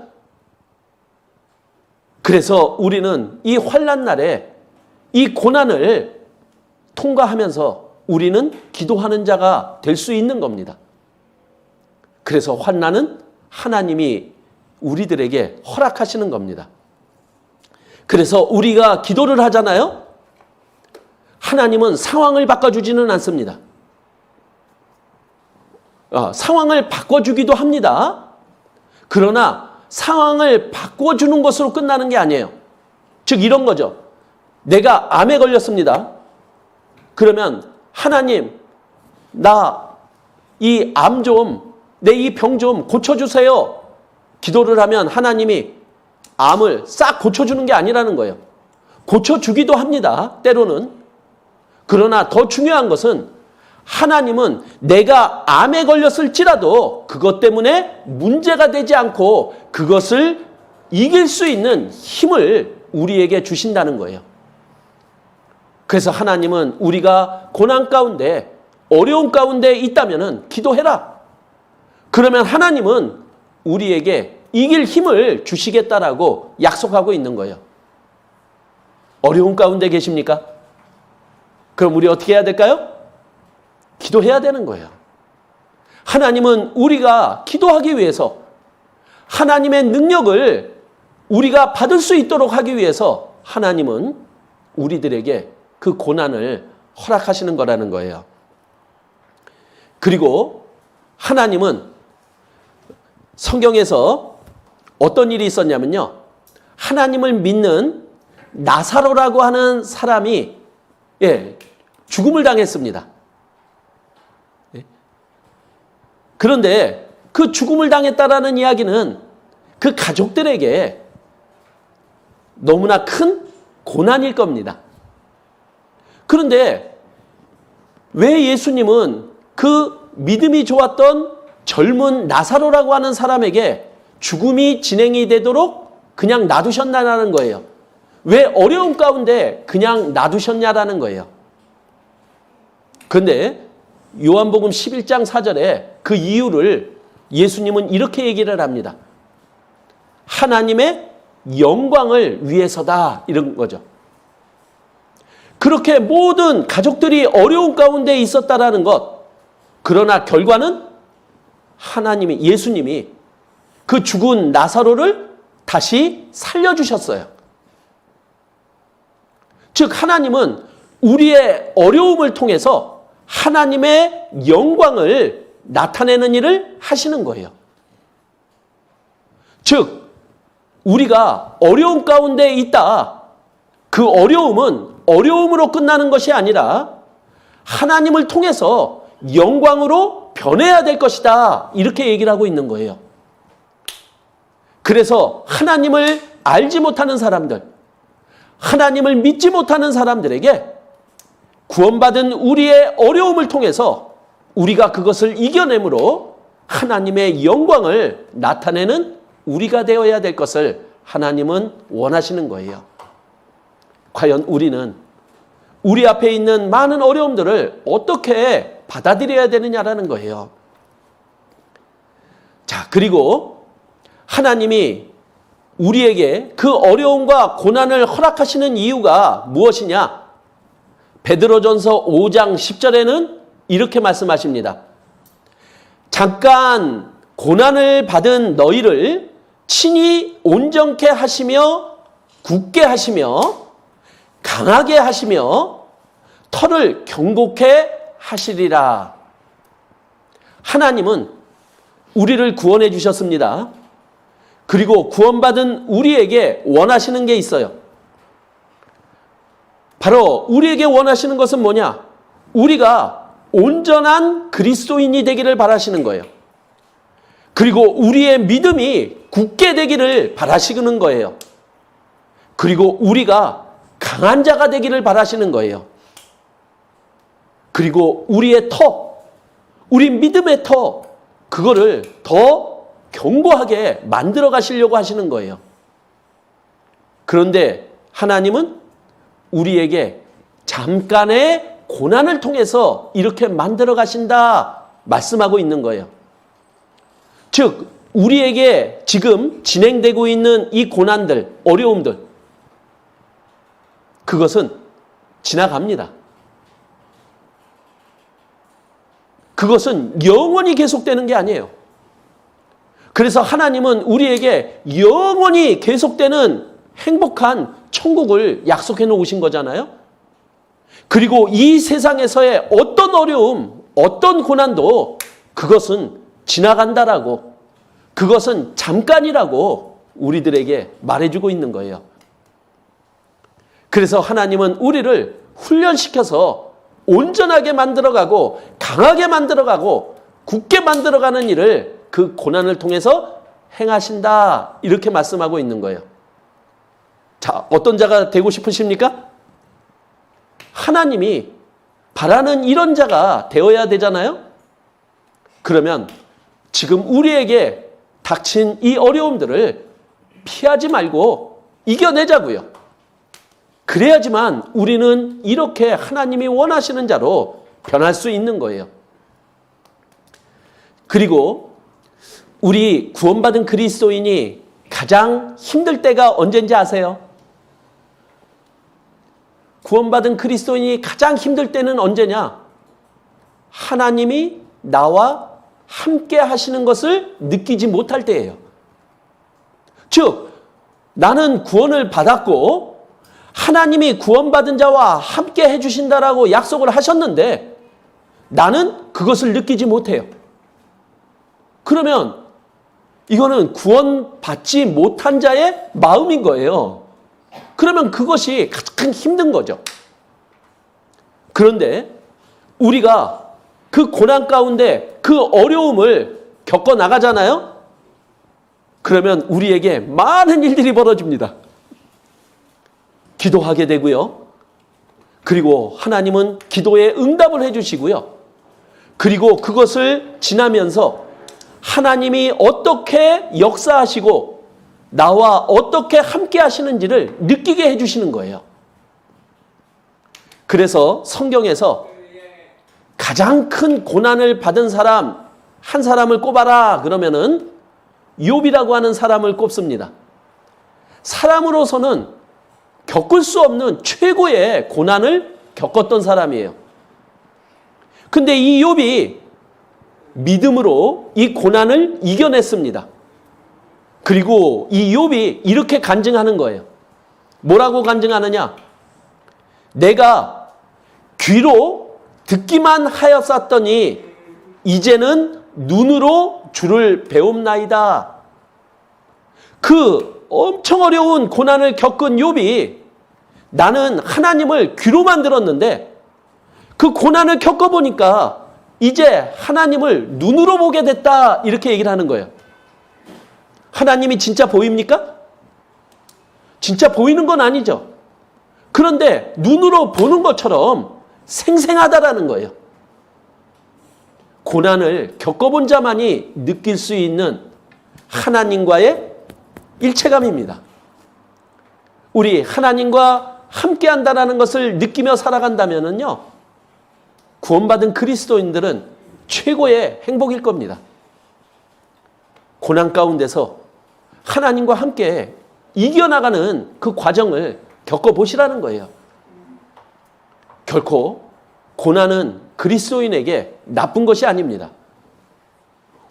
그래서 우리는 이 환난 날에 이 고난을 통과하면서 우리는 기도하는 자가 될 수 있는 겁니다. 그래서 환난은 하나님이 우리들에게 허락하시는 겁니다. 그래서 우리가 기도를 하잖아요. 하나님은 상황을 바꿔주지는 않습니다. 상황을 바꿔주기도 합니다. 그러나 상황을 바꿔주는 것으로 끝나는 게 아니에요. 즉 이런 거죠. 내가 암에 걸렸습니다. 그러면 하나님, 나 이 암 좀, 내 이 병 좀 고쳐주세요. 기도를 하면 하나님이 암을 싹 고쳐주는 게 아니라는 거예요. 고쳐주기도 합니다. 때로는. 그러나 더 중요한 것은 하나님은 내가 암에 걸렸을지라도 그것 때문에 문제가 되지 않고 그것을 이길 수 있는 힘을 우리에게 주신다는 거예요. 그래서 하나님은 우리가 고난 가운데, 어려움 가운데 있다면 기도해라. 그러면 하나님은 우리에게 이길 힘을 주시겠다라고 약속하고 있는 거예요. 어려움 가운데 계십니까? 그럼 우리 어떻게 해야 될까요? 기도해야 되는 거예요. 하나님은 우리가 기도하기 위해서 하나님의 능력을 우리가 받을 수 있도록 하기 위해서 하나님은 우리들에게 그 고난을 허락하시는 거라는 거예요. 그리고 하나님은 성경에서 어떤 일이 있었냐면요. 하나님을 믿는 나사로라고 하는 사람이 죽음을 당했습니다. 그런데 그 죽음을 당했다라는 이야기는 그 가족들에게 너무나 큰 고난일 겁니다. 그런데 왜 예수님은 그 믿음이 좋았던 젊은 나사로라고 하는 사람에게 죽음이 진행이 되도록 그냥 놔두셨나라는 거예요. 왜 어려움 가운데 그냥 놔두셨냐라는 거예요. 그런데 요한복음 11장 4절에 그 이유를 예수님은 이렇게 얘기를 합니다. 하나님의 영광을 위해서다, 이런 거죠. 그렇게 모든 가족들이 어려운 가운데 있었다라는 것, 그러나 결과는 예수님이 그 죽은 나사로를 다시 살려주셨어요. 즉 하나님은 우리의 어려움을 통해서 하나님의 영광을 나타내는 일을 하시는 거예요. 즉 우리가 어려움 가운데 있다. 그 어려움은 어려움으로 끝나는 것이 아니라 하나님을 통해서 영광으로 변해야 될 것이다. 이렇게 얘기를 하고 있는 거예요. 그래서 하나님을 알지 못하는 사람들, 하나님을 믿지 못하는 사람들에게 구원받은 우리의 어려움을 통해서 우리가 그것을 이겨내므로 하나님의 영광을 나타내는 우리가 되어야 될 것을 하나님은 원하시는 거예요. 과연 우리는 우리 앞에 있는 많은 어려움들을 어떻게 받아들여야 되느냐라는 거예요. 자, 그리고 하나님이 우리에게 그 어려움과 고난을 허락하시는 이유가 무엇이냐? 베드로전서 5장 10절에는 이렇게 말씀하십니다. 잠깐 고난을 받은 너희를 친히 온전케 하시며 굳게 하시며 강하게 하시며 터를 견고케 하시리라. 하나님은 우리를 구원해 주셨습니다. 그리고 구원받은 우리에게 원하시는 게 있어요. 바로 우리에게 원하시는 것은 뭐냐? 우리가 온전한 그리스도인이 되기를 바라시는 거예요. 그리고 우리의 믿음이 굳게 되기를 바라시는 거예요. 그리고 우리가 강한 자가 되기를 바라시는 거예요. 그리고 우리의 우리 믿음의 그거를 더 견고하게 만들어 가시려고 하시는 거예요. 그런데 하나님은 우리에게 잠깐의 고난을 통해서 이렇게 만들어 가신다 말씀하고 있는 거예요. 즉 우리에게 지금 진행되고 있는 이 고난들, 어려움들, 그것은 지나갑니다. 그것은 영원히 계속되는 게 아니에요. 그래서 하나님은 우리에게 영원히 계속되는 행복한 천국을 약속해 놓으신 거잖아요. 그리고 이 세상에서의 어떤 어려움, 어떤 고난도 그것은 지나간다라고, 그것은 잠깐이라고 우리들에게 말해주고 있는 거예요. 그래서 하나님은 우리를 훈련시켜서 온전하게 만들어가고 강하게 만들어가고 굳게 만들어가는 일을 그 고난을 통해서 행하신다, 이렇게 말씀하고 있는 거예요. 자, 어떤 자가 되고 싶으십니까? 하나님이 바라는 이런 자가 되어야 되잖아요. 그러면 지금 우리에게 닥친 이 어려움들을 피하지 말고 이겨내자고요. 그래야지만 우리는 이렇게 하나님이 원하시는 자로 변할 수 있는 거예요. 그리고 우리 구원받은 그리스도인이 가장 힘들 때가 언제인지 아세요? 구원받은 그리스도인이 가장 힘들 때는 언제냐? 하나님이 나와 함께 하시는 것을 느끼지 못할 때예요. 즉, 나는 구원을 받았고 하나님이 구원받은 자와 함께 해주신다라고 약속을 하셨는데 나는 그것을 느끼지 못해요. 그러면 이거는 구원받지 못한 자의 마음인 거예요. 그러면 그것이 가장 힘든 거죠. 그런데 우리가 그 고난 가운데 그 어려움을 겪어 나가잖아요. 그러면 우리에게 많은 일들이 벌어집니다. 기도하게 되고요. 그리고 하나님은 기도에 응답을 해주시고요. 그리고 그것을 지나면서 하나님이 어떻게 역사하시고 나와 어떻게 함께 하시는지를 느끼게 해주시는 거예요. 그래서 성경에서 가장 큰 고난을 받은 사람 한 사람을 꼽아라 그러면은 욥이라고 하는 사람을 꼽습니다. 사람으로서는 겪을 수 없는 최고의 고난을 겪었던 사람이에요. 근데 이 욥이 믿음으로 이 고난을 이겨냈습니다. 그리고 이 욥이 이렇게 간증하는 거예요. 뭐라고 간증하느냐? 내가 귀로 듣기만 하였었더니 이제는 눈으로 주를 배움나이다. 그 엄청 어려운 고난을 겪은 욥이 나는 하나님을 귀로만 들었는데 그 고난을 겪어보니까 이제 하나님을 눈으로 보게 됐다. 이렇게 얘기를 하는 거예요. 하나님이 진짜 보입니까? 진짜 보이는 건 아니죠. 그런데 눈으로 보는 것처럼 생생하다라는 거예요. 고난을 겪어본 자만이 느낄 수 있는 하나님과의 일체감입니다. 우리 하나님과 함께 한다는 것을 느끼며 살아간다면요, 구원받은 그리스도인들은 최고의 행복일 겁니다. 고난 가운데서 하나님과 함께 이겨나가는 그 과정을 겪어보시라는 거예요. 결코 고난은 그리스도인에게 나쁜 것이 아닙니다.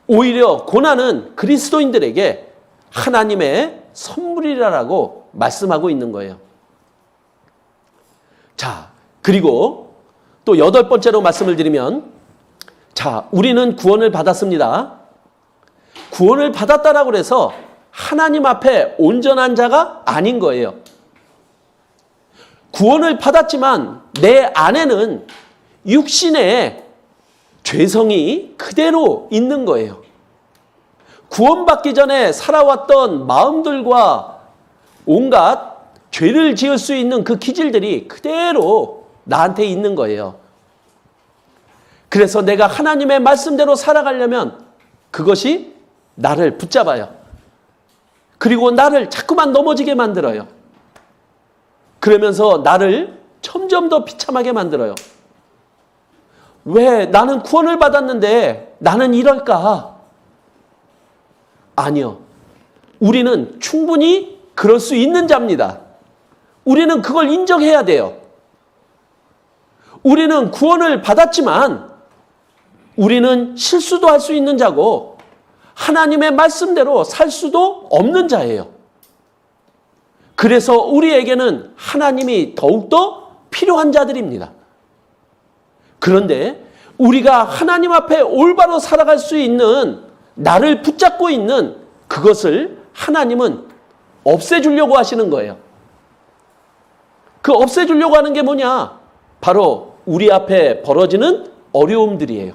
오히려 고난은 그리스도인들에게 하나님의 선물이라고 말씀하고 있는 거예요. 자, 그리고 또 8번째로 말씀을 드리면, 자, 우리는 구원을 받았습니다. 구원을 받았다라고 해서 하나님 앞에 온전한 자가 아닌 거예요. 구원을 받았지만 내 안에는 육신의 죄성이 그대로 있는 거예요. 구원받기 전에 살아왔던 마음들과 온갖 죄를 지을 수 있는 그 기질들이 그대로 나한테 있는 거예요. 그래서 내가 하나님의 말씀대로 살아가려면 그것이 나를 붙잡아요. 그리고 나를 자꾸만 넘어지게 만들어요. 그러면서 나를 점점 더 비참하게 만들어요. 왜 나는 구원을 받았는데 나는 이럴까? 아니요. 우리는 충분히 그럴 수 있는 자입니다. 우리는 그걸 인정해야 돼요. 우리는 구원을 받았지만 우리는 실수도 할 수 있는 자고 하나님의 말씀대로 살 수도 없는 자예요. 그래서 우리에게는 하나님이 더욱더 필요한 자들입니다. 그런데 우리가 하나님 앞에 올바로 살아갈 수 있는 나를 붙잡고 있는 그것을 하나님은 없애주려고 하시는 거예요. 그 없애주려고 하는 게 뭐냐? 바로 우리 앞에 벌어지는 어려움들이에요.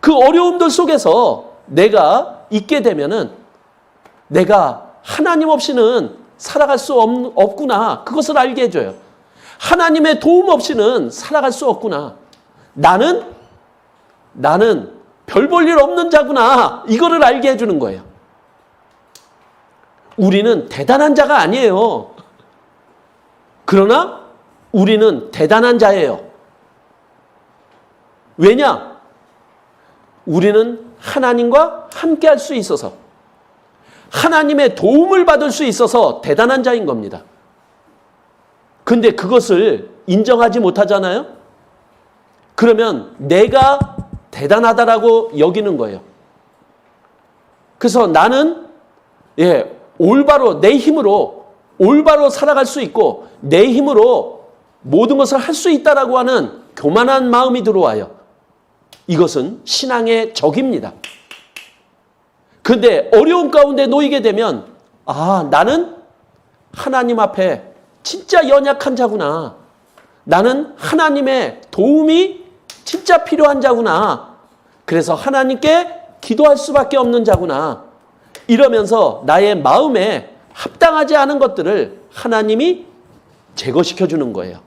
그 어려움들 속에서 내가 있게 되면은 내가 하나님 없이는 살아갈 수 없구나. 그것을 알게 해줘요. 하나님의 도움 없이는 살아갈 수 없구나. 나는 별 볼 일 없는 자구나. 이거를 알게 해주는 거예요. 우리는 대단한 자가 아니에요. 그러나 우리는 대단한 자예요. 왜냐? 우리는 하나님과 함께 할 수 있어서, 하나님의 도움을 받을 수 있어서 대단한 자인 겁니다. 근데 그것을 인정하지 못하잖아요? 그러면 내가 대단하다라고 여기는 거예요. 그래서 나는 올바로 내 힘으로 올바로 살아갈 수 있고 내 힘으로 모든 것을 할 수 있다라고 하는 교만한 마음이 들어와요. 이것은 신앙의 적입니다. 근데 어려운 가운데 놓이게 되면 나는 하나님 앞에 진짜 연약한 자구나. 나는 하나님의 도움이 진짜 필요한 자구나. 그래서 하나님께 기도할 수밖에 없는 자구나. 이러면서 나의 마음에 합당하지 않은 것들을 하나님이 제거시켜 주는 거예요.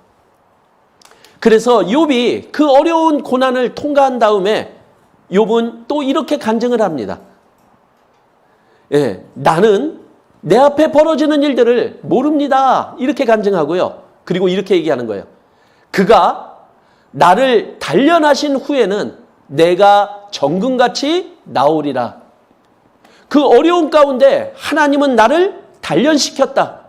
그래서 욥이 그 어려운 고난을 통과한 다음에 욥은 또 이렇게 간증을 합니다. 나는 내 앞에 벌어지는 일들을 모릅니다. 이렇게 간증하고요. 그리고 이렇게 얘기하는 거예요. 그가 나를 단련하신 후에는 내가 정금같이 나오리라. 그 어려운 가운데 하나님은 나를 단련시켰다.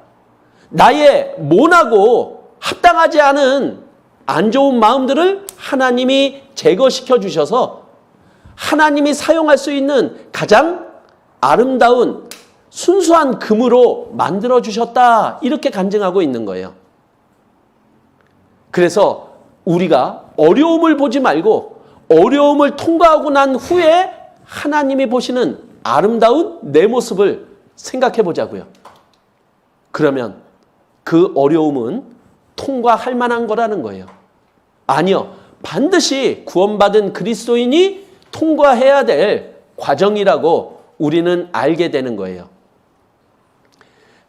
나의 모나고 합당하지 않은 안 좋은 마음들을 하나님이 제거시켜 주셔서 하나님이 사용할 수 있는 가장 아름다운 순수한 금으로 만들어 주셨다. 이렇게 간증하고 있는 거예요. 그래서 우리가 어려움을 보지 말고 어려움을 통과하고 난 후에 하나님이 보시는 아름다운 내 모습을 생각해 보자고요. 그러면 그 어려움은 통과할 만한 거라는 거예요. 아니요. 반드시 구원받은 그리스도인이 통과해야 될 과정이라고 우리는 알게 되는 거예요.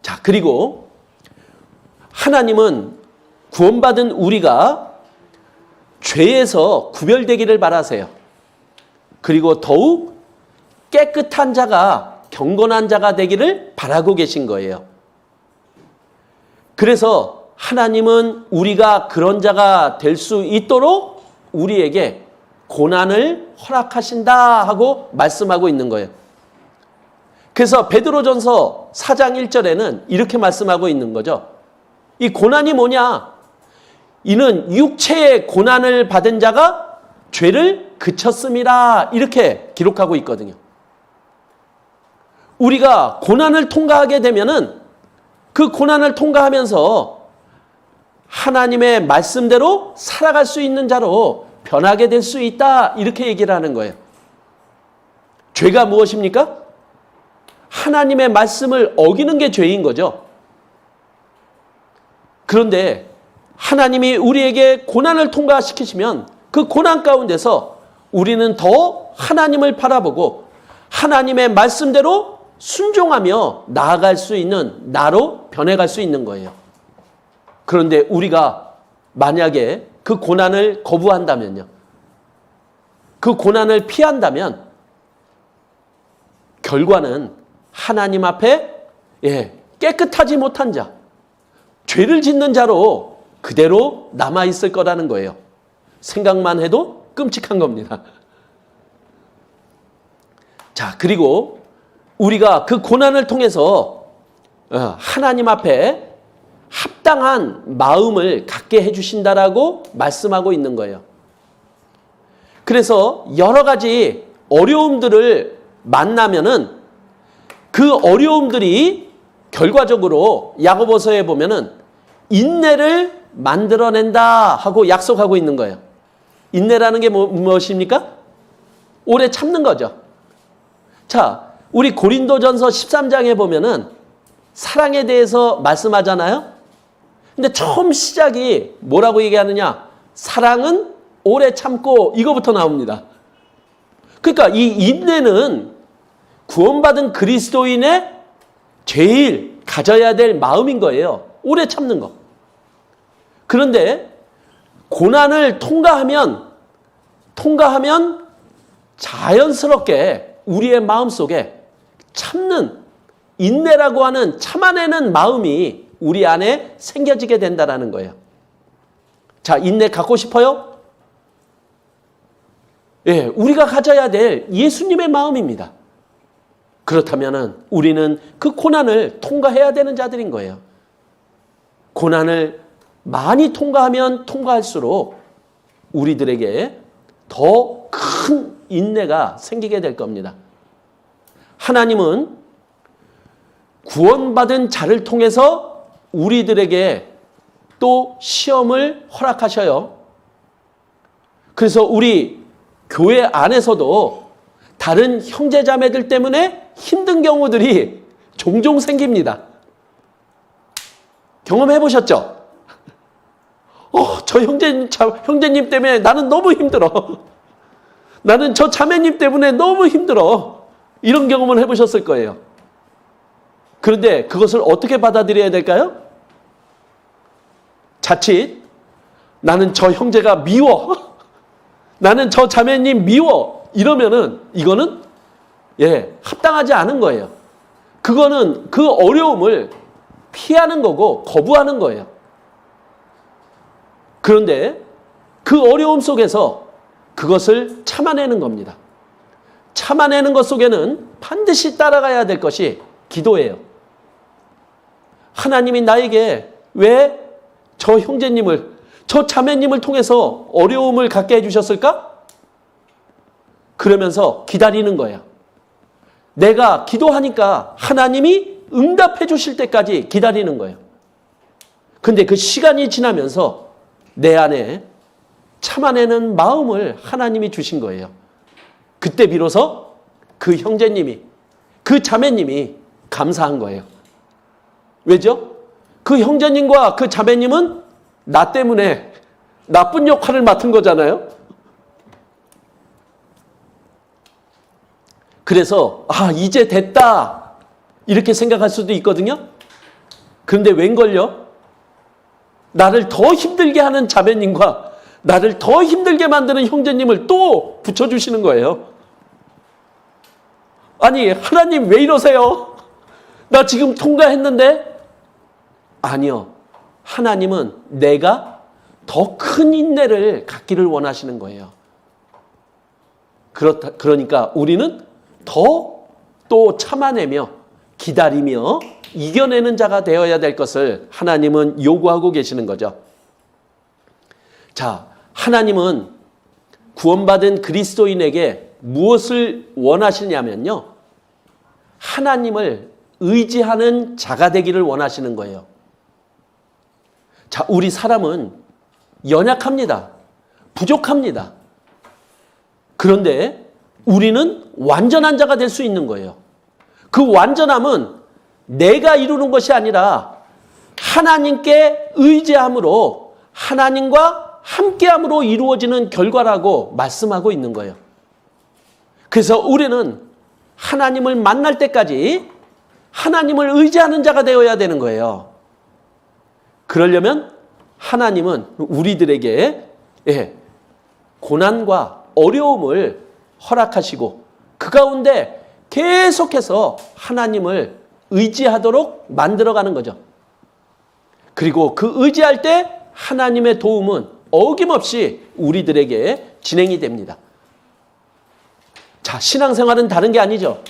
자, 그리고 하나님은 구원받은 우리가 죄에서 구별되기를 바라세요. 그리고 더욱 깨끗한 자가, 경건한 자가 되기를 바라고 계신 거예요. 그래서 하나님은 우리가 그런 자가 될 수 있도록 우리에게 고난을 허락하신다 하고 말씀하고 있는 거예요. 그래서 베드로전서 4장 1절에는 이렇게 말씀하고 있는 거죠. 이 고난이 뭐냐? 이는 육체의 고난을 받은 자가 죄를 그쳤음이라 이렇게 기록하고 있거든요. 우리가 고난을 통과하게 되면은 그 고난을 통과하면서 하나님의 말씀대로 살아갈 수 있는 자로 변하게 될 수 있다. 이렇게 얘기를 하는 거예요. 죄가 무엇입니까? 하나님의 말씀을 어기는 게 죄인 거죠. 그런데 하나님이 우리에게 고난을 통과시키시면 그 고난 가운데서 우리는 더 하나님을 바라보고 하나님의 말씀대로 순종하며 나아갈 수 있는 나로 변해갈 수 있는 거예요. 그런데 우리가 만약에 그 고난을 거부한다면요. 그 고난을 피한다면 결과는 하나님 앞에 깨끗하지 못한 자, 죄를 짓는 자로 그대로 남아있을 거라는 거예요. 생각만 해도 끔찍한 겁니다. 자, 그리고 우리가 그 고난을 통해서 하나님 앞에 합당한 마음을 갖게 해주신다라고 말씀하고 있는 거예요. 그래서 여러 가지 어려움들을 만나면은 그 어려움들이 결과적으로 야고보서에 보면은 인내를 만들어낸다 하고 약속하고 있는 거예요. 인내라는 게 무엇입니까? 오래 참는 거죠. 자, 우리 고린도전서 13장에 보면은 사랑에 대해서 말씀하잖아요. 근데 처음 시작이 뭐라고 얘기하느냐? 사랑은 오래 참고 이거부터 나옵니다. 그러니까 이 인내는 구원받은 그리스도인의 제일 가져야 될 마음인 거예요. 오래 참는 거. 그런데 고난을 통과하면 자연스럽게 우리의 마음속에 참는 인내라고 하는 참아내는 마음이 우리 안에 생겨지게 된다는 거예요. 자, 인내 갖고 싶어요? 우리가 가져야 될 예수님의 마음입니다. 그렇다면 우리는 그 고난을 통과해야 되는 자들인 거예요. 고난을 많이 통과하면 통과할수록 우리들에게 더 큰 인내가 생기게 될 겁니다. 하나님은 구원받은 자를 통해서 우리들에게 또 시험을 허락하셔요. 그래서 우리 교회 안에서도 다른 형제자매들 때문에 힘든 경우들이 종종 생깁니다. 경험해 보셨죠? 저 형제님 때문에 나는 너무 힘들어. 나는 저 자매님 때문에 너무 힘들어. 이런 경험을 해보셨을 거예요. 그런데 그것을 어떻게 받아들여야 될까요? 자칫 나는 저 형제가 미워. 나는 저 자매님 미워. 이러면은 이거는 합당하지 않은 거예요. 그거는 그 어려움을 피하는 거고 거부하는 거예요. 그런데 그 어려움 속에서 그것을 참아내는 겁니다. 참아내는 것 속에는 반드시 따라가야 될 것이 기도예요. 하나님이 나에게 왜 저 형제님을, 저 자매님을 통해서 어려움을 갖게 해주셨을까? 그러면서 기다리는 거예요. 내가 기도하니까 하나님이 응답해 주실 때까지 기다리는 거예요. 근데 그 시간이 지나면서 내 안에 참아내는 마음을 하나님이 주신 거예요. 그때 비로소 그 형제님이, 그 자매님이 감사한 거예요. 왜죠? 그 형제님과 그 자매님은 나 때문에 나쁜 역할을 맡은 거잖아요. 그래서 이제 됐다 이렇게 생각할 수도 있거든요. 그런데 웬걸요? 나를 더 힘들게 하는 자매님과 나를 더 힘들게 만드는 형제님을 또 붙여주시는 거예요. 아니, 하나님 왜 이러세요? 나 지금 통과했는데? 아니요. 하나님은 내가 더 큰 인내를 갖기를 원하시는 거예요. 그러니까 우리는 더 또 참아내며 기다리며 이겨내는 자가 되어야 될 것을 하나님은 요구하고 계시는 거죠. 자, 하나님은 구원받은 그리스도인에게 무엇을 원하시냐면요. 하나님을 의지하는 자가 되기를 원하시는 거예요. 자, 우리 사람은 연약합니다. 부족합니다. 그런데 우리는 완전한 자가 될 수 있는 거예요. 그 완전함은 내가 이루는 것이 아니라 하나님께 의지함으로 하나님과 함께함으로 이루어지는 결과라고 말씀하고 있는 거예요. 그래서 우리는 하나님을 만날 때까지 하나님을 의지하는 자가 되어야 되는 거예요. 그러려면 하나님은 우리들에게 고난과 어려움을 허락하시고 그 가운데 계속해서 하나님을 의지하도록 만들어가는 거죠. 그리고 그 의지할 때 하나님의 도움은 어김없이 우리들에게 진행이 됩니다. 자, 신앙생활은 다른 게 아니죠.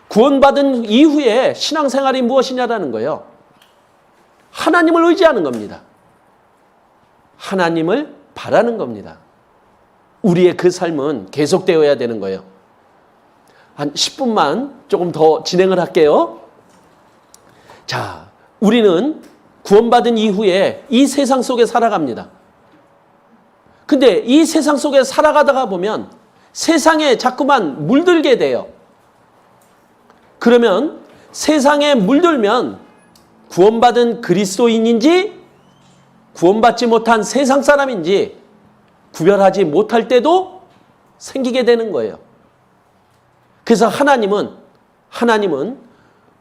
구원받은 이후에 신앙생활이 무엇이냐라는 거예요. 하나님을 의지하는 겁니다. 하나님을 바라는 겁니다. 우리의 그 삶은 계속되어야 되는 거예요. 한 10분만 조금 더 진행을 할게요. 자, 우리는 구원받은 이후에 이 세상 속에 살아갑니다. 근데 이 세상 속에 살아가다가 보면 세상에 자꾸만 물들게 돼요. 그러면 세상에 물들면 구원받은 그리스도인인지 구원받지 못한 세상 사람인지 구별하지 못할 때도 생기게 되는 거예요. 그래서 하나님은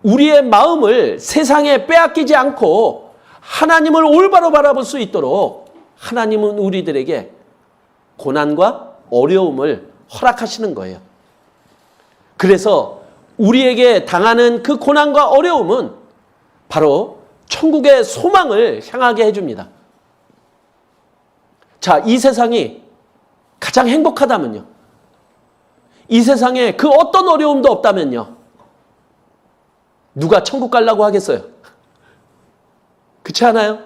우리의 마음을 세상에 빼앗기지 않고 하나님을 올바로 바라볼 수 있도록 하나님은 우리들에게 고난과 어려움을 허락하시는 거예요. 그래서 우리에게 당하는 그 고난과 어려움은 바로 천국의 소망을 향하게 해줍니다. 자, 이 세상이 가장 행복하다면요. 이 세상에 그 어떤 어려움도 없다면요. 누가 천국 가려고 하겠어요? 그렇지 않아요?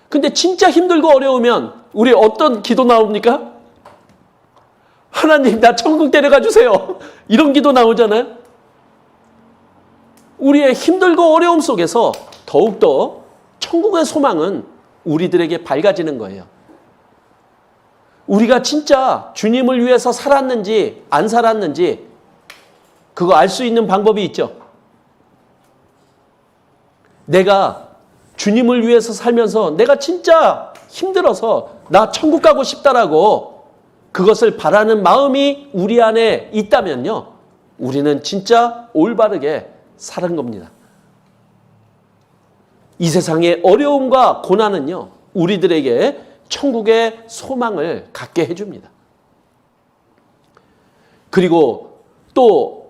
근데 진짜 힘들고 어려우면 우리 어떤 기도 나옵니까? 하나님, 나 천국 데려가 주세요. 이런 기도 나오잖아요. 우리의 힘들고 어려움 속에서 더욱더 천국의 소망은 우리들에게 밝아지는 거예요. 우리가 진짜 주님을 위해서 살았는지 안 살았는지 그거 알 수 있는 방법이 있죠. 내가 주님을 위해서 살면서 내가 진짜 힘들어서 나 천국 가고 싶다라고 그것을 바라는 마음이 우리 안에 있다면요. 우리는 진짜 올바르게 사는 겁니다. 이 세상의 어려움과 고난은요. 우리들에게 천국의 소망을 갖게 해줍니다. 그리고 또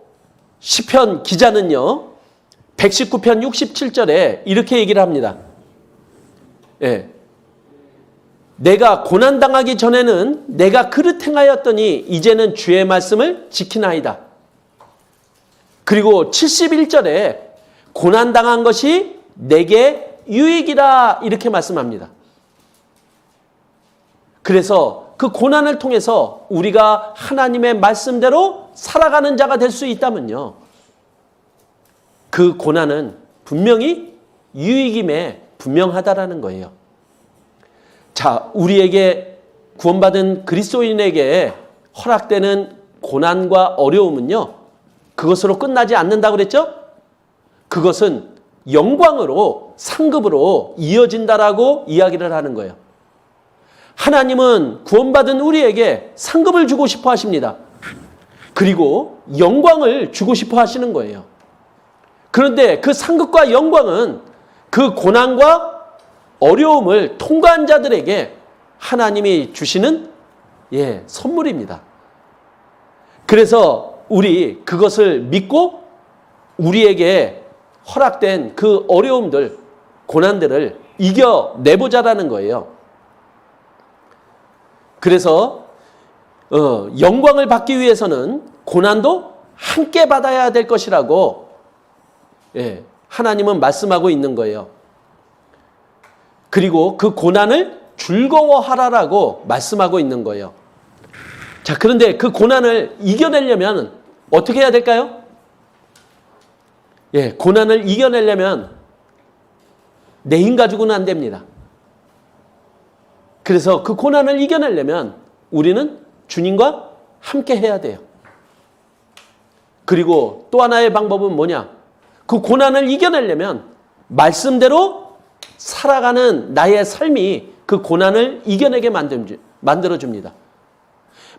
시편 기자는요. 119편 67절에 이렇게 얘기를 합니다. 예. 내가 고난당하기 전에는 내가 그릇 행하였더니 이제는 주의 말씀을 지키나이다. 그리고 71절에 고난당한 것이 내게 유익이라 이렇게 말씀합니다. 그래서 그 고난을 통해서 우리가 하나님의 말씀대로 살아가는 자가 될 수 있다면요. 그 고난은 분명히 유익임에 분명하다라는 거예요. 자, 우리에게 구원받은 그리스도인에게 허락되는 고난과 어려움은요. 그것으로 끝나지 않는다고 그랬죠? 그것은 영광으로 상급으로 이어진다라고 이야기를 하는 거예요. 하나님은 구원받은 우리에게 상급을 주고 싶어 하십니다. 그리고 영광을 주고 싶어 하시는 거예요. 그런데 그 상급과 영광은 그 고난과 어려움을 통과한 자들에게 하나님이 주시는 선물입니다. 그래서 우리 그것을 믿고 우리에게 허락된 그 어려움들, 고난들을 이겨내보자라는 거예요. 그래서 영광을 받기 위해서는 고난도 함께 받아야 될 것이라고 하나님은 말씀하고 있는 거예요. 그리고 그 고난을 즐거워하라라고 말씀하고 있는 거예요. 자, 그런데 그 고난을 이겨내려면 어떻게 해야 될까요? 고난을 이겨내려면 내 힘 가지고는 안 됩니다. 그래서 그 고난을 이겨내려면 우리는 주님과 함께 해야 돼요. 그리고 또 하나의 방법은 뭐냐? 그 고난을 이겨내려면 말씀대로 살아가는 나의 삶이 그 고난을 이겨내게 만들어줍니다.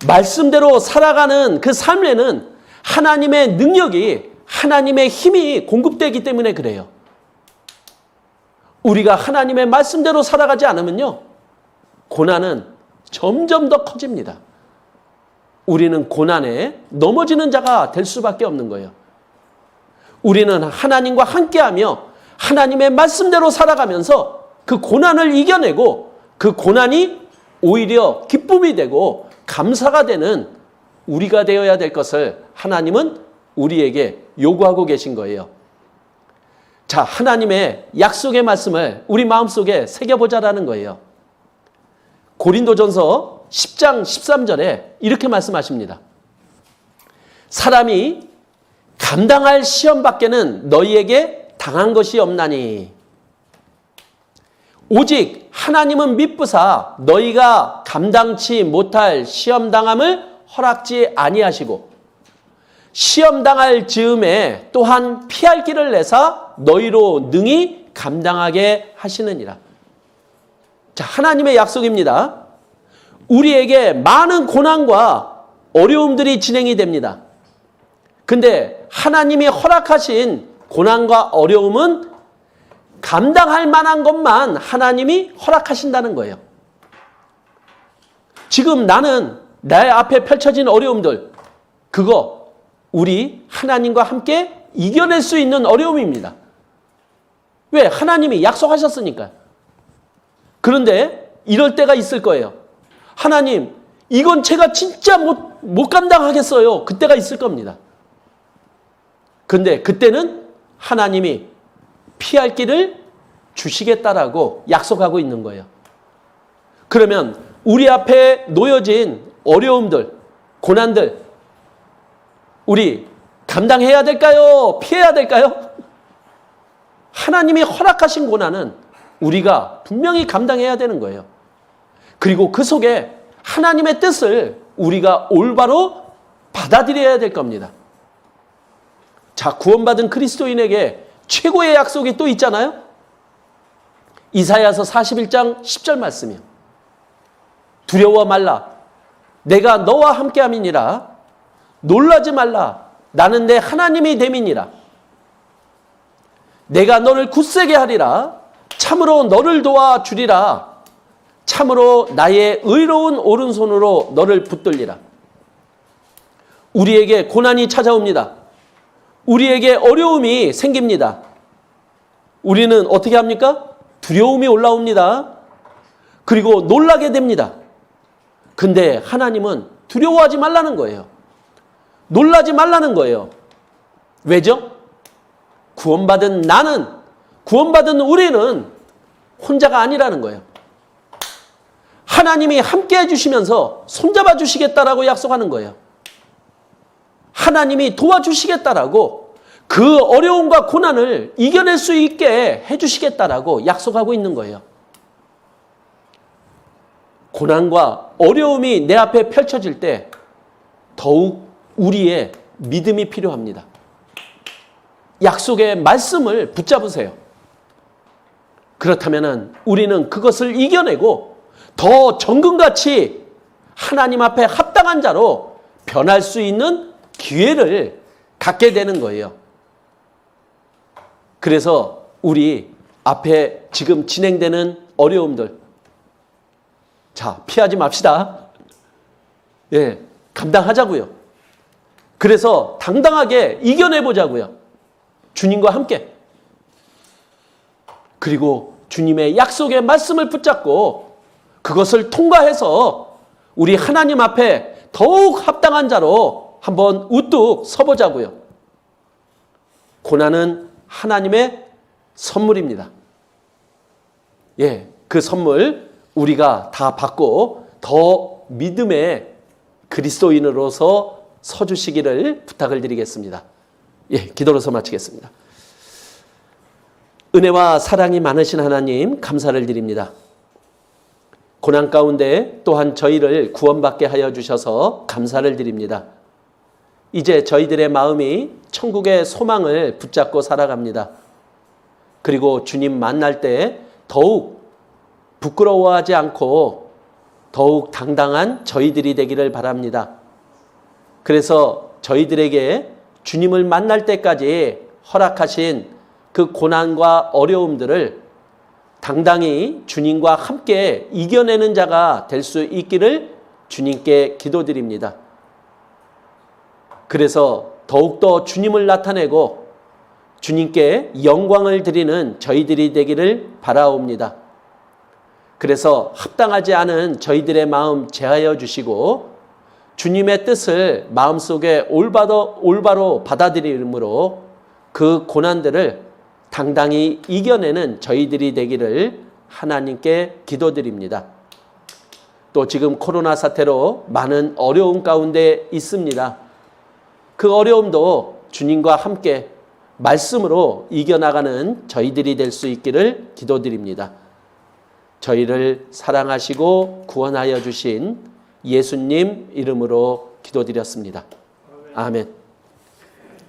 말씀대로 살아가는 그 삶에는 하나님의 능력이, 하나님의 힘이 공급되기 때문에 그래요. 우리가 하나님의 말씀대로 살아가지 않으면요, 고난은 점점 더 커집니다. 우리는 고난에 넘어지는 자가 될 수밖에 없는 거예요. 우리는 하나님과 함께하며 하나님의 말씀대로 살아가면서 그 고난을 이겨내고 그 고난이 오히려 기쁨이 되고 감사가 되는 우리가 되어야 될 것을 하나님은 우리에게 요구하고 계신 거예요. 자, 하나님의 약속의 말씀을 우리 마음속에 새겨보자라는 거예요. 고린도전서 10장 13절에 이렇게 말씀하십니다. 사람이 감당할 시험 밖에는 너희에게 당한 것이 없나니 오직 하나님은 미쁘사 너희가 감당치 못할 시험 당함을 허락지 아니하시고 시험 당할 즈음에 또한 피할 길을 내사 너희로 능히 감당하게 하시느니라. 자, 하나님의 약속입니다. 우리에게 많은 고난과 어려움들이 진행이 됩니다. 근데 하나님이 허락하신 고난과 어려움은 감당할 만한 것만 하나님이 허락하신다는 거예요. 지금 나는 내 앞에 펼쳐진 어려움들, 그거 우리 하나님과 함께 이겨낼 수 있는 어려움입니다. 왜? 하나님이 약속하셨으니까. 그런데 이럴 때가 있을 거예요. 하나님, 이건 제가 진짜 못 감당하겠어요. 그때가 있을 겁니다. 근데 그때는 하나님이 피할 길을 주시겠다라고 약속하고 있는 거예요. 그러면 우리 앞에 놓여진 어려움들, 고난들, 우리 감당해야 될까요? 피해야 될까요? 하나님이 허락하신 고난은 우리가 분명히 감당해야 되는 거예요. 그리고 그 속에 하나님의 뜻을 우리가 올바로 받아들여야 될 겁니다. 자, 구원받은 그리스도인에게 최고의 약속이 또 있잖아요. 이사야서 41장 10절 말씀이요. 두려워 말라. 내가 너와 함께함이니라. 놀라지 말라. 나는 내 하나님이 됨이니라. 내가 너를 굳세게 하리라. 참으로 너를 도와주리라. 참으로 나의 의로운 오른손으로 너를 붙들리라. 우리에게 고난이 찾아옵니다. 우리에게 어려움이 생깁니다. 우리는 어떻게 합니까? 두려움이 올라옵니다. 그리고 놀라게 됩니다. 근데 하나님은 두려워하지 말라는 거예요. 놀라지 말라는 거예요. 왜죠? 구원받은 나는, 구원받은 우리는 혼자가 아니라는 거예요. 하나님이 함께 해주시면서 손잡아 주시겠다라고 약속하는 거예요. 하나님이 도와주시겠다라고 그 어려움과 고난을 이겨낼 수 있게 해주시겠다라고 약속하고 있는 거예요. 고난과 어려움이 내 앞에 펼쳐질 때 더욱 우리의 믿음이 필요합니다. 약속의 말씀을 붙잡으세요. 그렇다면 우리는 그것을 이겨내고 더 정금같이 하나님 앞에 합당한 자로 변할 수 있는 기회를 갖게 되는 거예요. 그래서 우리 앞에 지금 진행되는 어려움들, 자, 피하지 맙시다. 예, 감당하자고요. 그래서 당당하게 이겨내보자고요. 주님과 함께. 그리고 주님의 약속의 말씀을 붙잡고 그것을 통과해서 우리 하나님 앞에 더욱 합당한 자로 한번 우뚝 서보자고요. 고난은 하나님의 선물입니다. 예, 그 선물 우리가 다 받고 더 믿음의 그리스도인으로서 서주시기를 부탁을 드리겠습니다. 예, 기도로서 마치겠습니다. 은혜와 사랑이 많으신 하나님 감사를 드립니다. 고난 가운데 또한 저희를 구원받게 하여 주셔서 감사를 드립니다. 이제 저희들의 마음이 천국의 소망을 붙잡고 살아갑니다. 그리고 주님 만날 때 더욱 부끄러워하지 않고 더욱 당당한 저희들이 되기를 바랍니다. 그래서 저희들에게 주님을 만날 때까지 허락하신 그 고난과 어려움들을 당당히 주님과 함께 이겨내는 자가 될 수 있기를 주님께 기도드립니다. 그래서 더욱더 주님을 나타내고 주님께 영광을 드리는 저희들이 되기를 바라옵니다. 그래서 합당하지 않은 저희들의 마음 제하여 주시고 주님의 뜻을 마음속에 올바로 받아들임으로 그 고난들을 당당히 이겨내는 저희들이 되기를 하나님께 기도드립니다. 또 지금 코로나 사태로 많은 어려움 가운데 있습니다. 그 어려움도 주님과 함께 말씀으로 이겨나가는 저희들이 될 수 있기를 기도드립니다. 저희를 사랑하시고 구원하여 주신 예수님 이름으로 기도드렸습니다. 아멘.